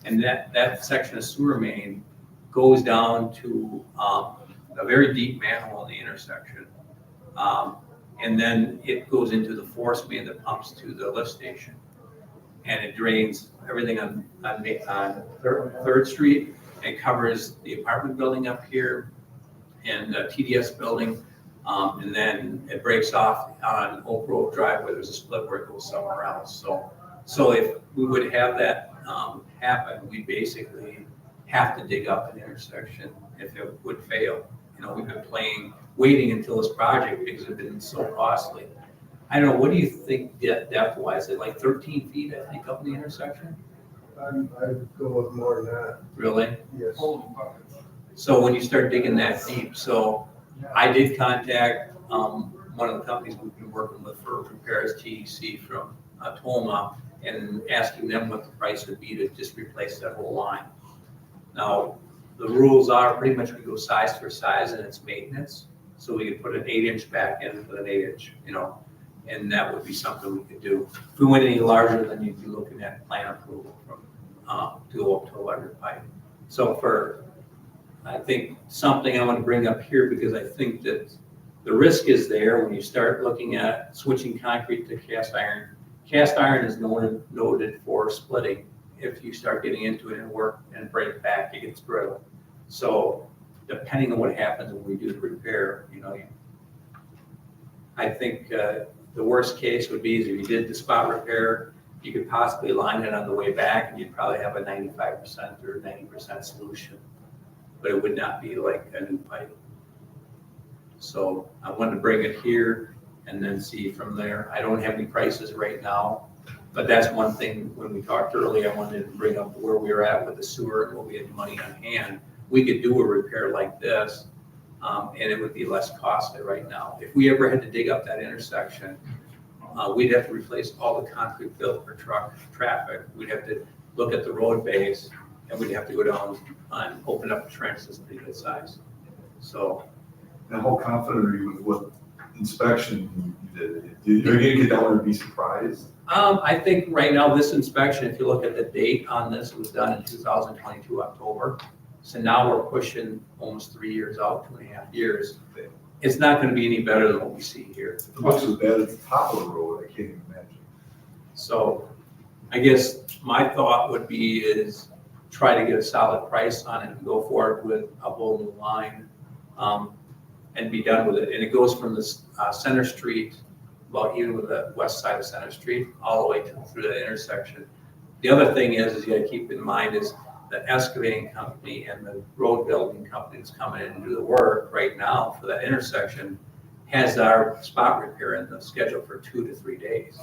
And that section of sewer main goes down to a very deep manhole in the intersection. And then it goes into the force main that pumps to the lift station. And it drains everything on 3rd Street. It covers the apartment building up here and the TDS building. And then it breaks off on Oak Grove Drive where there's a split where it goes somewhere else. So if we would have that happen, we basically have to dig up an intersection if it would fail. We've been waiting until this project because it's been so costly. I don't know, what do you think depth-wise? Is it 13 feet, I think, up in the intersection? I'd go with more than that, Really? yes. So when you start digging that deep, so I did contact one of the companies we've been working with for repairs, TEC from Toma, and asking them what the price would be to just replace that whole line. Now, the rules are pretty much we go size for size and it's maintenance. So we could put an 8-inch back in with an 8-inch, and that would be something we could do. If we went any larger, then you'd be looking at plan approval from to go up to a larger pipe. So I think something I want to bring up here because I think that the risk is there when you start looking at switching concrete to cast iron. Cast iron is noted for splitting. If you start getting into it and work and break back, it gets brittle. So depending on what happens when we do the repair, I think the worst case would be is if you did the spot repair, you could possibly line it on the way back and you'd probably have a 95% or 90% solution, but it would not be like a new pipe. So I wanted to bring it here and then see from there. I don't have any prices right now. But that's one thing, when we talked earlier, I wanted to bring up where we were at with the sewer and what we had money on hand. We could do a repair like this, and it would be less costly right now. If we ever had to dig up that intersection, we'd have to replace all the concrete built for traffic. We'd have to look at the road base, and we'd have to go down and open up a trench that's pretty good size. So. And how confident are you with what inspection you did? Are you going to get down there and be surprised? I think right now this inspection, if you look at the date on this, it was done in 2022 October. So now we're pushing almost 3 years out, 2.5 years. It's not going to be any better than what we see here. It looks as bad as the top of the road, I can't even imagine. So I guess my thought would be is try to get a solid price on it and go forward with a whole new line and be done with it. And it goes from the Center Street, well, even with the west side of Center Street, all the way through the intersection. The other thing is you got to keep in mind is the excavating company and the road building company that's coming in and do the work right now for that intersection has our spot repair in the schedule for 2 to 3 days.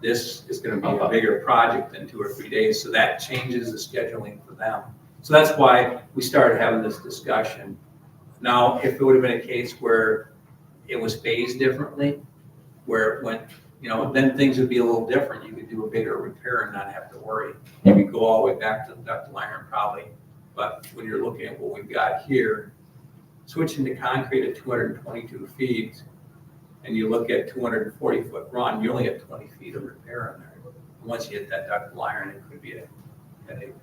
This is going to be a bigger project than 2 or 3 days, so that changes the scheduling for them. So that's why we started having this discussion. Now, if it would have been a case where it was phased differently, where it went, then things would be a little different. You could do a bigger repair and not have to worry. You could go all the way back to the ductile iron probably. But when you're looking at what we've got here, switching to concrete at 222 feet, and you look at 240-foot run, you only get 20 feet of repair in there. And once you hit that ductile iron, it could be a headache.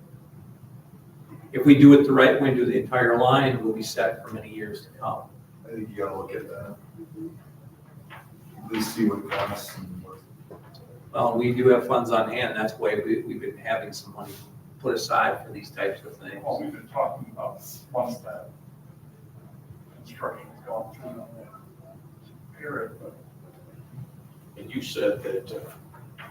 If we do it the right way and do the entire line, we'll be set for many years to come. I think you gotta look at that. At least see what it costs. Well, we do have funds on hand, that's why we've been having some money put aside for these types of things. Well, we've been talking about once that construction's gone through the period, but And you said that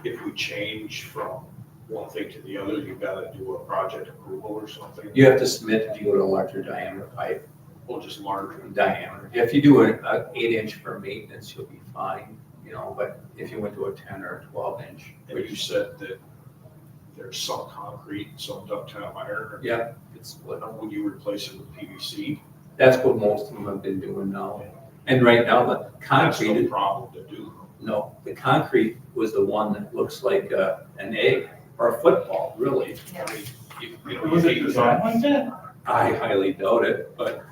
if we change from one thing to the other, you've got to do a project approval or something? You have to submit if you go to a larger diameter pipe, Or just larger? diameter. If you do an 8-inch for maintenance, you'll be fine, you know, but if you went to a 10 or a 12-inch. And you said that there's some concrete, some ductile iron. Yeah, it's split. Would you replace it with PVC? That's what most of them have been doing now. And right now, the That's no concrete, problem to do. no, the concrete was the one that looks like an egg or a football, really. I mean, you know, was you it hate designed that. like that? I highly doubt it, but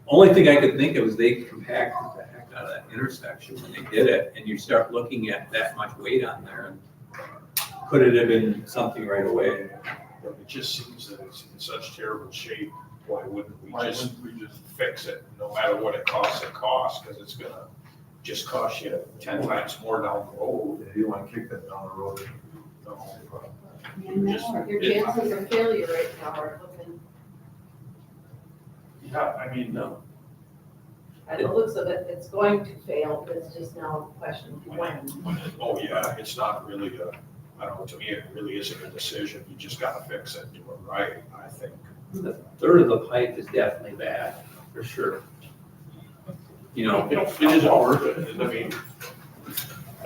only thing I could think of is they compacted the heck out of that intersection when they did it, and you start looking at that much weight on there, and could it have been something right away? But it just seems that it's in such terrible shape. Why wouldn't we Why just wouldn't we just, fix it, no matter what it costs, because it's gonna just cost you 10 times more down the road. Yeah, you don't want to kick that down the road. Your chances of failure right now are looking, yeah, I mean, No. by the looks of it, it's going to fail, but it's just now a question of when. Oh, yeah, it's not really I don't know, to me, it really isn't a decision, you just gotta fix it, do it right, I think. The third of the pipe is definitely bad, for sure. You know, It isn't worth it, I mean,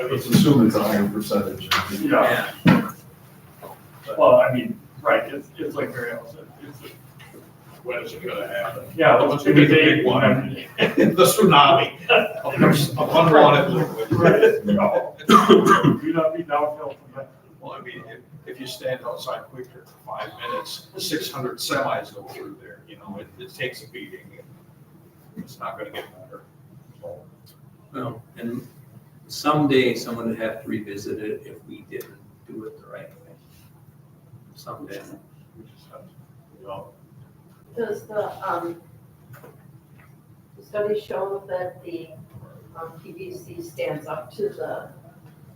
Let's assume it's a higher percentage. yeah, yeah, well, I mean, right, it's like Mary Ellen said, when is it gonna happen? yeah, It's gonna be the big one, the tsunami of unwanted liquid. Right, no, do not be downhill from that. Well, I mean, if you stand outside Quick Trip for 5 minutes, 600 semis go through there, you know, it takes a beating. It's not gonna get better. So, well, and someday someone would have to revisit it if we didn't do it the right way. Someday. We just have to- you know, Does the study show that the PVC stands up to the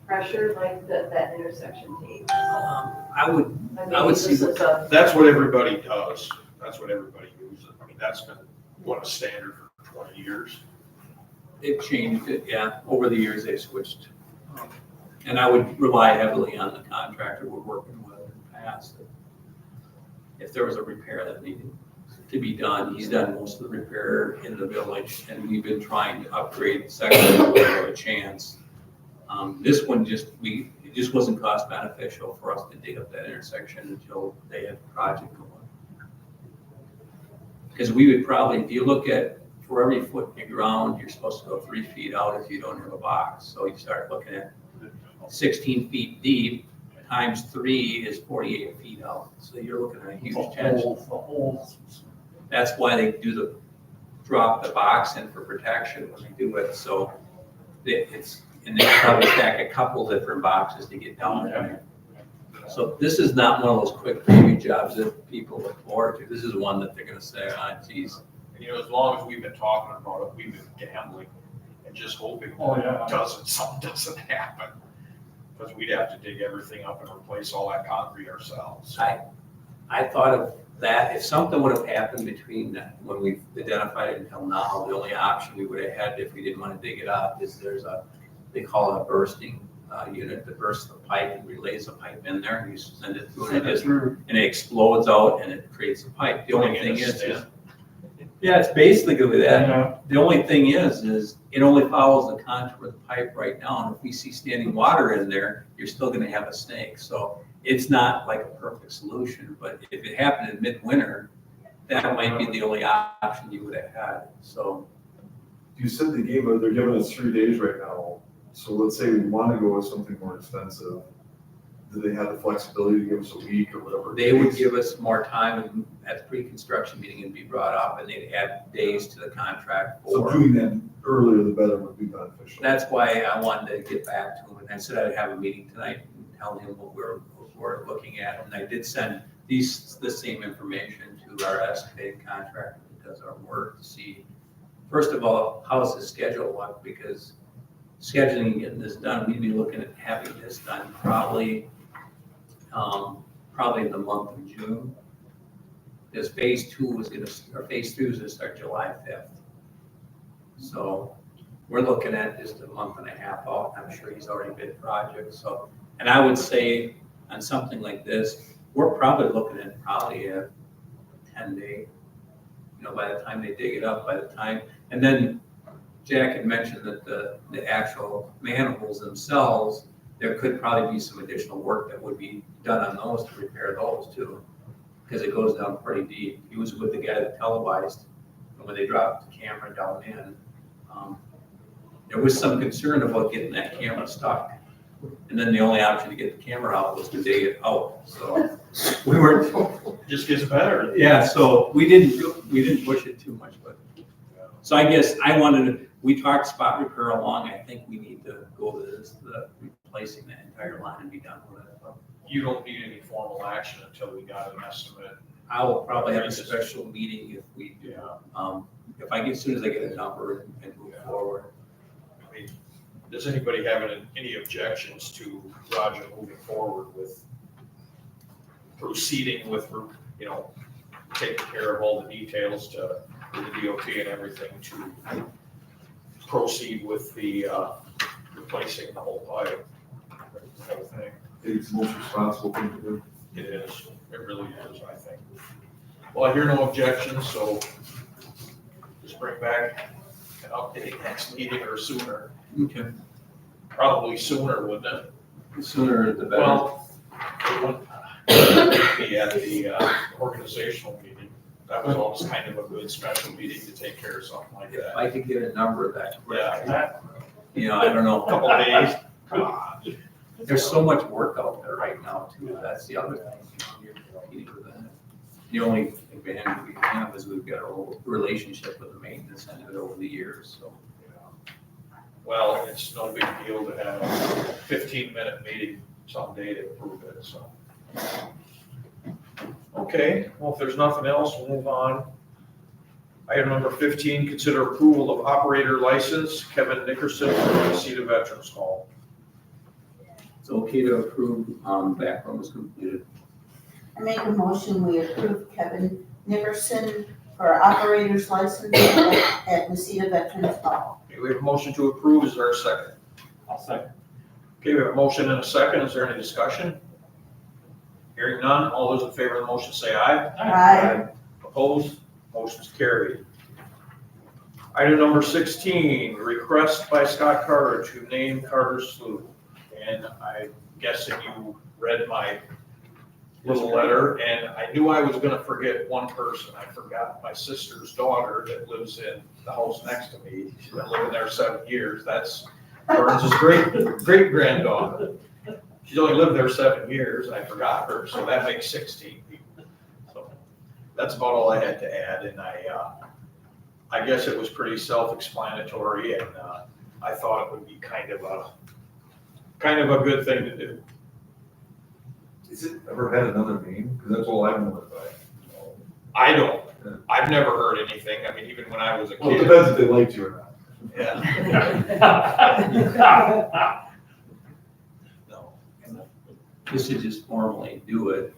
pressure like that intersection takes? I would I mean, see this is a, That's what everybody does. That's what everybody uses. I mean, that's been what a standard for 20 years. It changed it, yeah, over the years they switched. And I would rely heavily on the contractor we're working with in the past. If there was a repair that needed to be done, he's done most of the repair in the village, and we've been trying to upgrade sections where we have a chance. This one it just wasn't cost beneficial for us to dig up that intersection until they had the project going. Because we would probably, if you look at, for every foot in the ground, you're supposed to go 3 feet out if you don't have a box. So you start looking at 16 feet deep, times 3 is 48 feet out. So you're looking at a huge change. The holes. That's why they drop the box in for protection when they do it. So and they probably stack a couple different boxes to get down there. So this is not one of those quick preview jobs that people look forward to. This is one that they're gonna say, geez. And, you know, as long as we've been talking about it, we've been gambling and just hoping Oh, yeah. something doesn't happen. Because we'd have to dig everything up and replace all that concrete ourselves. I thought of that, if something would have happened between when we identified it until now, the only option we would have had if we didn't want to dig it up is they call it a bursting unit that bursts the pipe and relays the pipe in there, and you send it through, and it explodes out and it creates a pipe. The only thing is, yeah, it's basically that. Yeah. The only thing is it only follows the contour of the pipe right now, and if we see standing water in there, you're still gonna have a snake. So it's not like a perfect solution, but if it happened in midwinter, that might be the only option you would have had, so. You said they're giving us 3 days right now. So let's say we want to go with something more expensive. Do they have the flexibility to give us a week or whatever? They would give us more time and at the pre-construction meeting and be brought up, and they'd add days to the contract So for. doing that earlier the better would be beneficial. That's why I wanted to get back to him, and I said I'd have a meeting tonight and tell him what we're looking at. And I did send the same information to our estimated contractor that does our work to see, first of all, how does the schedule look? Because scheduling and getting this done, we'd be looking at having this done probably in the month of June. Because phase 3 was gonna start July 5th. So we're looking at just a month and a half out. I'm sure he's already bid projects, so. And I would say on something like this, we're probably looking at a 10-day, by the time they dig it up, and then Jack had mentioned that the actual manholes themselves, there could probably be some additional work that would be done on those to repair those too, because it goes down pretty deep. He was with the guy that televised, and when they dropped the camera down in, there was some concern about getting that camera stuck. And then the only option to get the camera out was to dig it out, so we weren't. Just gets better. Yeah, so we didn't push it too much, but, so I guess we talked spot repair along, I think we need to go to the replacing that entire line and be done with it. You don't need any formal action until we got an estimate. I will probably have a special meeting if we do, as soon as I get a number and move forward. I mean, does anybody have any objections to Roger moving forward with proceeding with, taking care of all the details to the DOT and everything to proceed with the replacing the whole pipe, the whole thing? It's the most responsible thing to do. It is, it really is, I think. Well, I hear no objections, so just bring back an update next meeting or sooner. Okay. Probably sooner, wouldn't it? The sooner the better. Well, it wouldn't be at the organizational meeting. That was always kind of a good special meeting to take care of something like If that. I could get a number that quick, Yeah, I don't know. a couple of days. God. There's so much work out there right now too, that's the other thing. You're competing with that. The only advantage we have is we've got a relationship with the maintenance end of it over the years, so. Well, it's no big deal to have a 15-minute meeting someday to approve it, so. Okay, well, if there's nothing else, we'll move on. Item number 15, consider approval of operator license, Kevin Nickerson, for Necedah Veterans Hall. It's okay to approve, background was completed. I make a motion, we approve Kevin Nickerson for operator's license at Necedah Veterans Hall. Okay, we have a motion to approve, is there a second? I'll second. Okay, we have a motion and a second, is there any discussion? Hearing none, all those in favor of the motion say aye. Aye. Opposed, motion's carried. Item number 16, request by Scott Carter to name Carter Slough. And I'm guessing you read my little letter, and I knew I was gonna forget one person. I forgot my sister's daughter that lives in the house next to me. She's been living there 7 years. That's Burns' great granddaughter. She's only lived there 7 years. I forgot her, so that makes 16 people. So that's about all I had to add, and I guess it was pretty self-explanatory, and I thought it would be kind of a good thing to do. Has it ever had another name? Because that's all I've known it by. I don't. I've never heard anything. I mean, even when I was a Well, it kid. depends if they liked you or not. Yeah. No. You should just formally do it.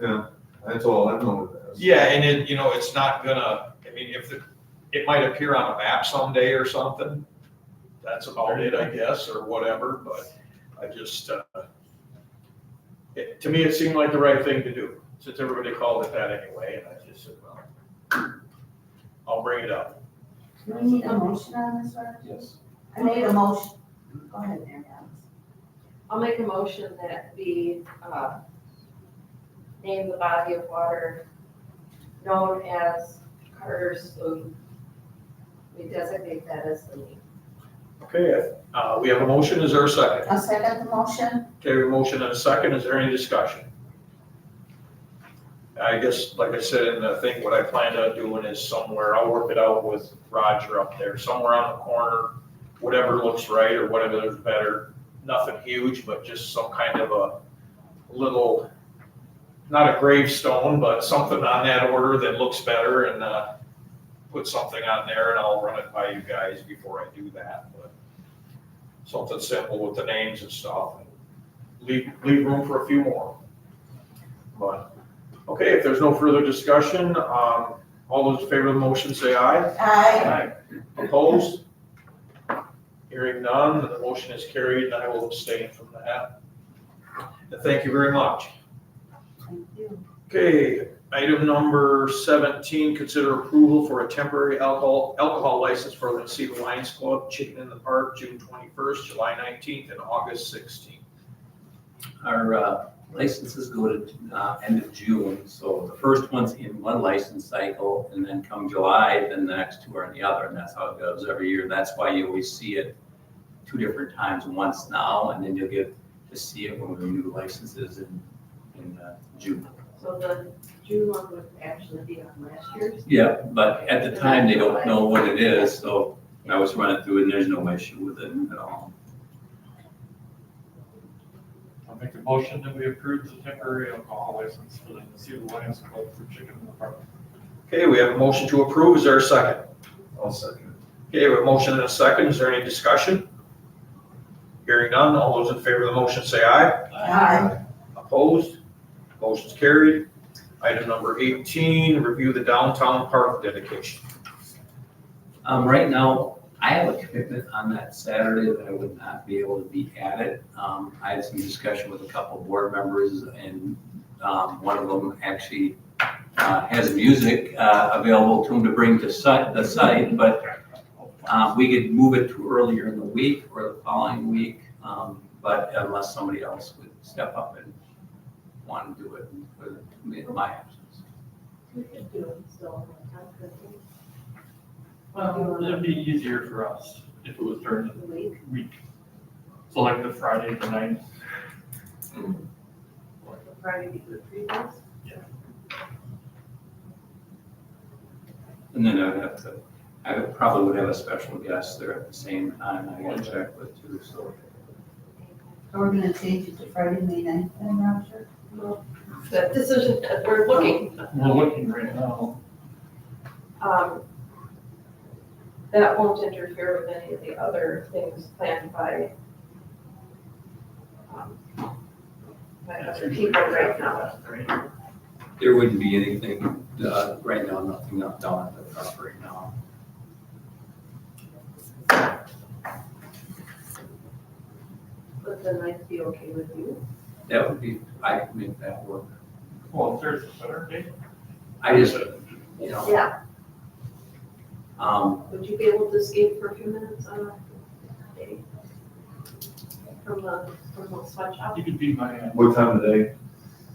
That's all I've known it as. Yeah, and it's not gonna, I mean, it might appear on a map someday or something. That's about it, I guess, or whatever, but I just, to me, it seemed like the right thing to do, since everybody called it that anyway, and I just said, well, I'll bring it up. Do we need a motion on this, or? Yes. I made a motion. Go ahead, Mary Alice. I'll make a motion that we name the body of water known as Carter Slough. We designate that as the name. Okay, we have a motion, is there a second? I'll second the motion. Okay, we have a motion and a second, is there any discussion? I guess, like I said in the thing, what I plan on doing is somewhere, I'll work it out with Roger up there, somewhere on the corner, whatever looks right or whatever is better. Nothing huge, but just some kind of a little, not a gravestone, but something on that order that looks better, and put something on there, and I'll run it by you guys before I do that. But something simple with the names and stuff. Leave room for a few more. But, okay, if there's no further discussion, all those in favor of the motion say aye. Aye. Opposed? Hearing none, the motion is carried, and I will abstain from that. And thank you very much. Thank you. Okay, item number 17, consider approval for a temporary alcohol license for the Necedah Lions Club, Chicken in the Park, June 21st, July 19th, and August 16th. Our licenses go to end of June, so the first one's in one license cycle, and then come July, then the next two are in the other, and that's how it goes every year. That's why you always see it 2 different times, once now, and then you'll get to see it when we renew licenses in June. So the June one would actually be on last year's? Yeah, but at the time, they don't know what it is, so I was running through it, and there's no issue with it at all. I'll make a motion that we approve the temporary alcohol license for the Necedah Lions Club for Chicken in the Park. Okay, we have a motion to approve. Is there a second? I'll second. Okay, we have a motion and a second. Is there any discussion? Hearing none, all those in favor of the motion say aye. Aye. Opposed? Motion's carried. Item number 18, review the downtown park dedication. Right now, I have a commitment on that Saturday that I would not be able to be at it. I had some discussion with a couple of board members, and one of them actually has music available to him to bring to the site, but we could move it to earlier in the week or the following week, but unless somebody else would step up and want to do it in my absence. We could do it still. Well, it'd be easier for us if it was during The week. the week. So like the Friday, the 9th. Or the Friday before the previous. And then I probably would have a special guest there at the same time I gotta check with too, so. So we're gonna change it to Friday, May 9th, then, Roger? That decision, we're looking. We're looking right now. That won't interfere with any of the other things planned by other people right now. There wouldn't be anything, right now, nothing up down at the park right now. Would the night be okay with you? That would be, I could make that work. Well, if there's a Saturday. I just, you know, Yeah. um, Would you be able to escape for a few minutes on a day? From the sweatshop? You could be my, What time of day?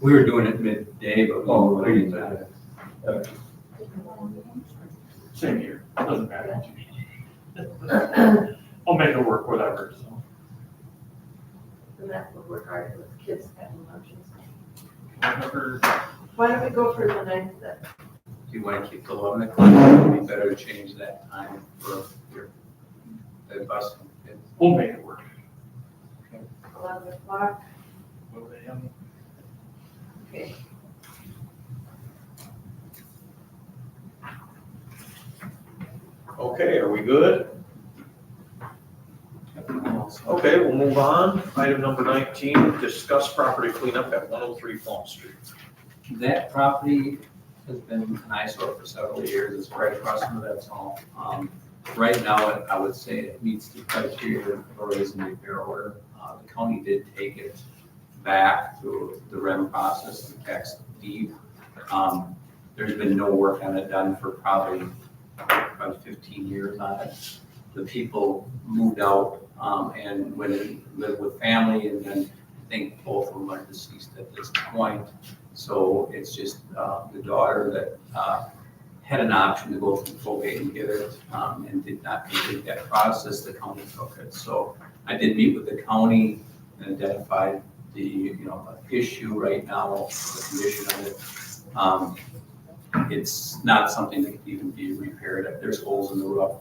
we were doing it midday, but we Oh, were doing that. same here, doesn't matter. I'll make it work, whatever, so. And that would work hard with kids having lunch and stuff. Whatever. Why don't we go for the 9th then? Do you want to keep the 11 o'clock? It would be better to change that time for your, the bus and kids. We'll make it work. 11 o'clock, 12 a.m. okay. Okay, are we good? Okay, we'll move on. Item number 19, discuss property cleanup at 103 Palm Street. That property has been an eyesore for several years. It's right across from that's all. Right now, I would say it meets the criteria for raising the repair order. The county did take it back through the REM process, the tax deed. There's been no work on it done for probably 15 years on it. The people moved out and went and lived with family, and then I think both of them are deceased at this point. So it's just the daughter that had an option to go through probate and get it and did not complete that process. The county took it. So I did meet with the county and identified the the issue right now, the condition of it. It's not something that can even be repaired. If there's holes in the roof,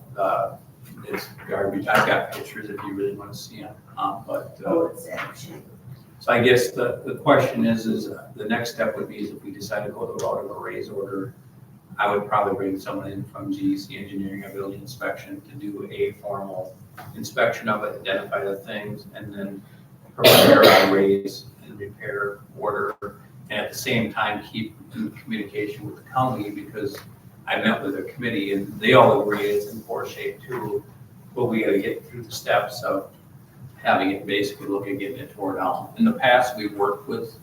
it's garbage. I've got pictures if you really want to see them. It's actually. So I guess the question is the next step would be is if we decide to go the route of a raise order, I would probably bring someone in from GEC Engineering or Building Inspection to do a formal inspection of it, identify the things, and then prepare a raise and repair order. And at the same time, keep in communication with the county, because I met with a committee and they all agree it's in poor shape too. But we gotta get through the steps of having it basically look at getting it tore down. In the past, we've worked with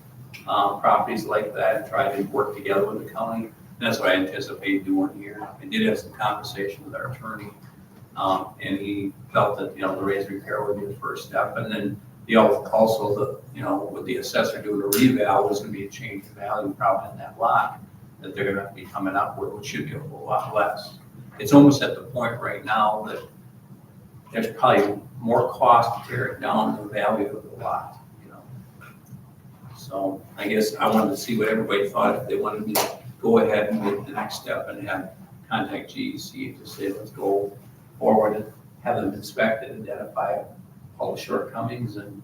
properties like that and tried to work together with the county. And that's what I anticipate doing here. I did have some conversation with our attorney, and he felt that, the raise and repair would be the first step. And then also with the assessor doing a reval, there's gonna be a change in value probably in that lot that they're gonna be coming up with, which should be a whole lot less. It's almost at the point right now that there's probably more cost to tear it down than the value of the lot, So I guess I wanted to see what everybody thought, if they wanted me to go ahead and make the next step and contact GEC to say, let's go forward and have them inspected, identify all the shortcomings and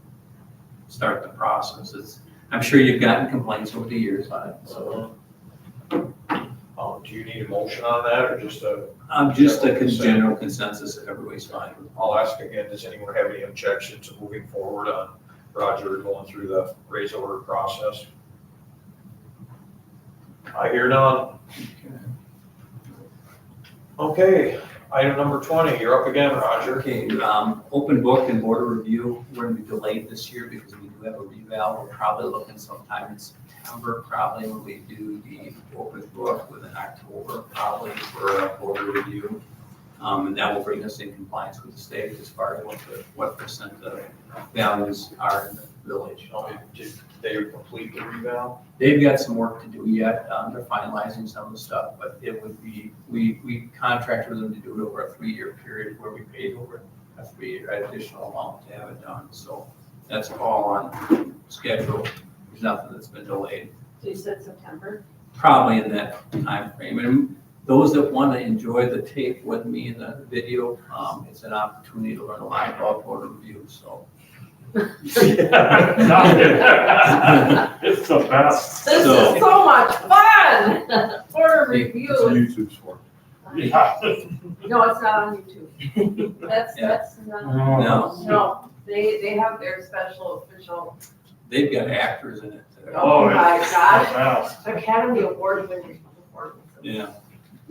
start the process. I'm sure you've gotten complaints over the years on it, so. Do you need a motion on that, or just a? Just a general consensus that everybody's fine with. I'll ask again, does anyone have any objections to moving forward on Roger going through the raise order process? I hear none. Okay, item number 20, you're up again, Roger. Okay, open book and border review, we're gonna be delayed this year because we do have a reval. We're probably looking sometime in September, probably when we do the open book, within October, probably for a border review. And that will bring us in compliance with the state as far as what percent of values are in the village. Did they complete the reval? They've got some work to do yet. They're finalizing some of the stuff, but it would be, we contracted with them to do it over a 3-year period where we paid over a 3-year additional amount to have it done. So that's all on schedule. There's nothing that's been delayed. So you said September? Probably in that time frame. And those that want to enjoy the tape with me in the video, it's an opportunity to learn a lot about border review, so. It's the best. This is so much fun! Border review. YouTube's for. Yeah. No, it's not on YouTube. That's not. No, they have their special official. They've got actors in it. Oh my it's gosh. the best. Academy Award winning performance. Yeah.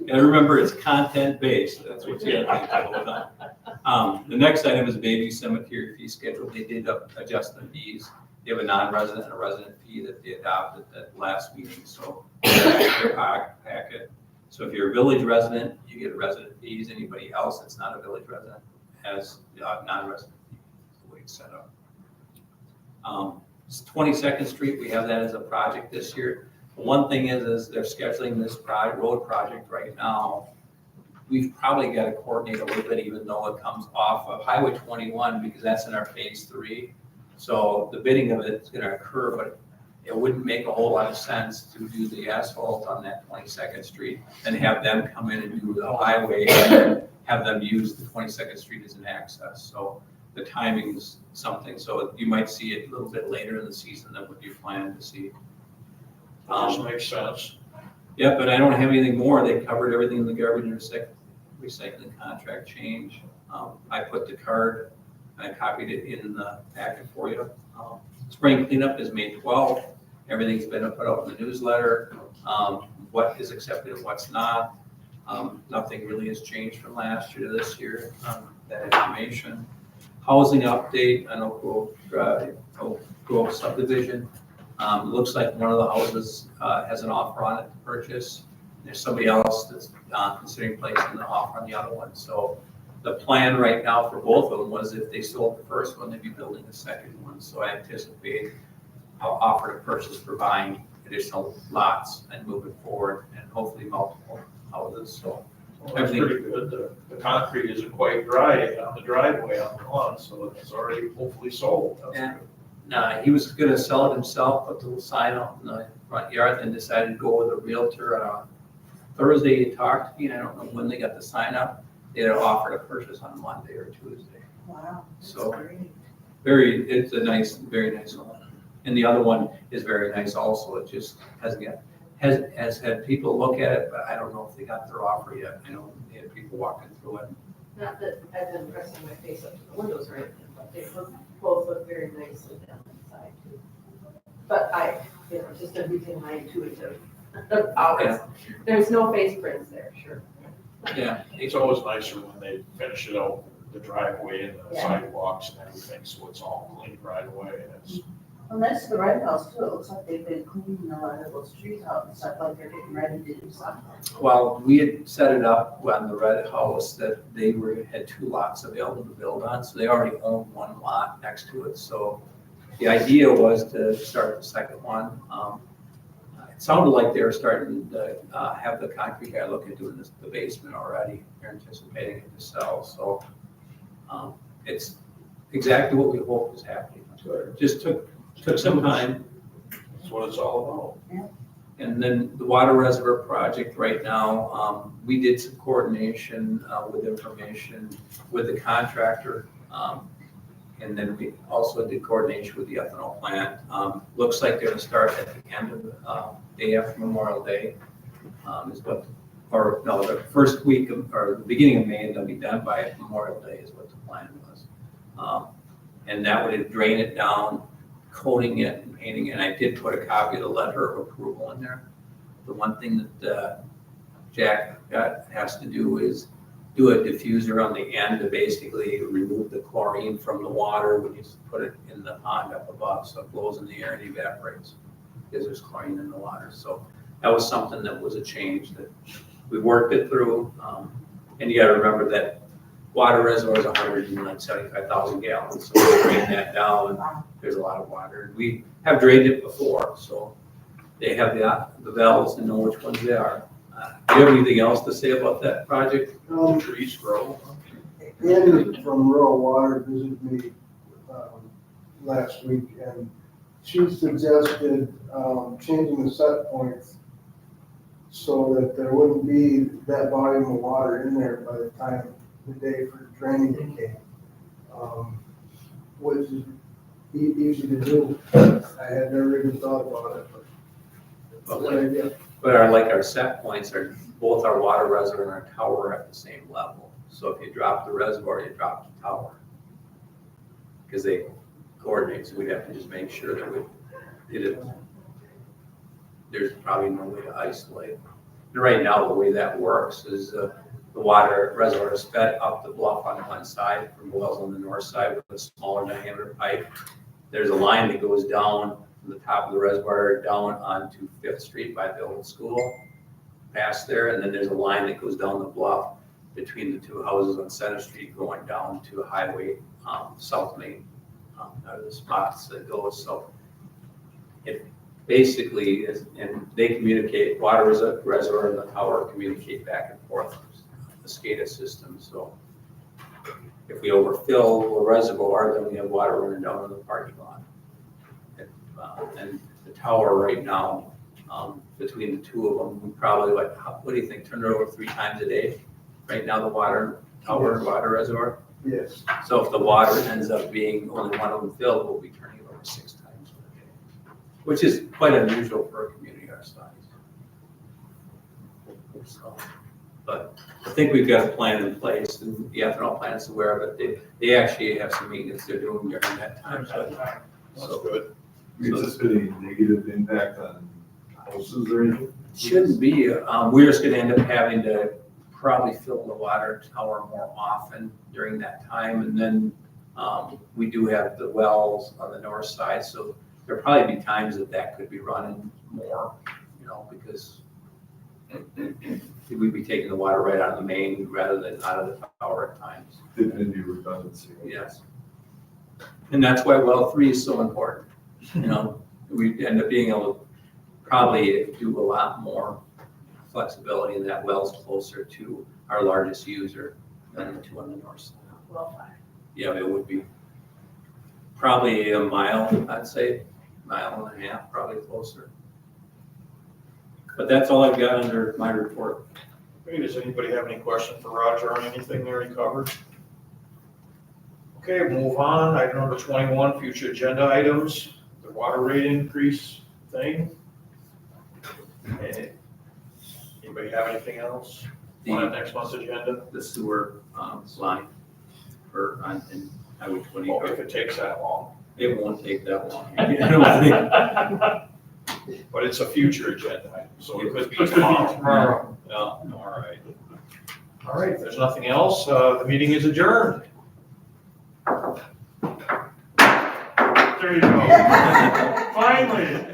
And remember, it's content-based. That's what you have to think about. The next item is baby cemetery fee schedule. They did adjust the fees. They have a non-resident and a resident fee that they adopted at last meeting, so that's their packet. So if you're a village resident, you get a resident fees. Anybody else that's not a village resident has non-resident fees. That's the way it's set up. 22nd Street, we have that as a project this year. One thing is they're scheduling this road project right now. We've probably got to coordinate a little bit, even though it comes off of Highway 21, because that's in our phase 3. So the bidding of it is going to occur, but it wouldn't make a whole lot of sense to do the asphalt on that 22nd Street and have them come in and do the highway and have them use the 22nd Street as an access. So the timing is something. So you might see it a little bit later in the season than what you planned to see. Just makes sense. Yeah, but I don't have anything more. They covered everything in the garbage and recycling contract change. I put the card, I copied it in the packet for you. Spring cleanup is May 12th. Everything's been put out in the newsletter. What is accepted and what's not. Nothing really has changed from last year to this year, that information. Housing update, I know Grove subdivision. Looks like one of the houses has an offer on it to purchase. There's somebody else that's considering placing the offer on the other one. So the plan right now for both of them was if they sold the first one, they'd be building the second one. So I anticipate I'll offer to purchase for buying additional lots and moving forward, and hopefully multiple houses. So That's pretty good. The concrete isn't quite dry on the driveway on the lawn, so it's already hopefully sold. That's Yeah. good. He was going to sell it himself, put the little sign out in the front yard, and decided to go with a realtor. Thursday he talked to me, and I don't know when they got the sign up. They had offered a purchase on Monday or Tuesday. Wow, that's So great. it's a nice, very nice one. And the other one is very nice also. It just hasn't got has had people look at it, but I don't know if they got their offer yet. I know they had people walking through it. Not that I've been pressing my face up to the windows or anything, but they both look very nicely down inside too. But just everything my intuitive powers. There's no face prints there, sure. Yeah, It's always nicer when they finish it out, the driveway and the Yeah. sidewalks and everything, so it's all clean right away. And it's, Well, next to the Red House too, it looks like they've been cleaning a lot of those trees out and stuff, like they're getting ready to do something. well, we had set it up on the Red House that they had 2 lots available to build on, so they already owned 1 lot next to it. So the idea was to start the second one. It sounded like they were starting to have the concrete guy look at doing the basement already. They're anticipating it to sell, so it's exactly what we hoped was happening. Just took some time. that's what it's all And then the water reservoir project right now, we did some coordination with information with the contractor. And then we also did coordination with the ethanol plant. Looks like they're gonna start at the end of day after Memorial Day. The first week or the beginning of May, and they'll be done by Memorial Day is what the plan was. And that would drain it down, coating it and painting it. And I did put a copy of the letter of approval in there. The one thing that Jack has to do is do a diffuser on the end to basically remove the chlorine from the water when you put it in the pond up above, so it blows in the air and evaporates because there's chlorine in the water. So that was something that was a change that we worked it through. And you gotta remember that water reservoir is 175,000 gallons, so we drain that down, and there's a lot of water. We have drained it before, so they have the valves and know which ones they are. Do you have anything else to say about that project? about. Trees grow. Andy from Rural Water visited me last week, and she suggested changing the set points so that there wouldn't be that volume of water in there by the time the day for draining came, which is easy to do. I had never even thought about it, but it's a good idea. But our set points are, both our water reservoir and our tower are at the same level. So if you drop the reservoir, you drop the tower. Because they coordinate, so we'd have to just make sure that we did it. There's probably no way to isolate. And right now, the way that works is the water reservoir is fed up the bluff on one side from wells on the north side with a smaller diameter pipe. There's a line that goes down from the top of the reservoir down onto 5th Street by the old school, past there, and then there's a line that goes down the bluff between the 2 houses on Center Street going down to a highway, South Main, out of the spots that goes. So it basically is, and they communicate, water reservoir and the tower communicate back and forth, the SCADA system. So if we overfill the reservoir, then we have water running down in the parking lot. And the tower right now, between the 2 of them, we probably, what do you think, turn it over 3 times a day? Right now, the water tower and water reservoir. Yes. So if the water ends up being only one of them filled, we'll be turning it over 6 times a day, which is quite unusual for a community our size. So, but I think we've got a plan in place, and the ethanol plant's aware of it. They actually have some maintenance they're doing during that time. That's good. Is this any negative impact on houses or anything? Shouldn't be. We're just gonna end up having to probably fill the water tower more often during that time. And then we do have the wells on the north side, so there'll probably be times that could be running more, because we'd be taking the water right out of the main rather than out of the tower at times. Didn't do redundancy. Yes. And that's why well 3 is so important. We end up being able to probably do a lot more flexibility, and that well's closer to our largest user than the 2 on the north side. Well, Yeah, it would be probably a mile, I'd say, 1.5 miles, probably closer. But that's all I've got under my report. Okay, does anybody have any question for Roger on anything there he covered? Okay, move on. Item number 21, future agenda items, the water rate increase thing. Okay. Anybody have anything else on The, next month's agenda? the sewer, line for, in Highway 20. Well, if it takes that long. It won't take that long. I don't think. But it's a future agenda, item, so it could be It's gonna be tomorrow. tomorrow. Yeah, all right. All right, if there's nothing else, the meeting is adjourned. There you go. Finally.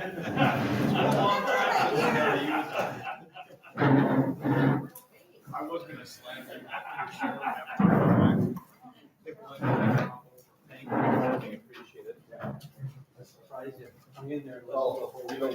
I was gonna slam you. Thank you, I appreciate it. I'm surprised you hung in there. Oh, you know,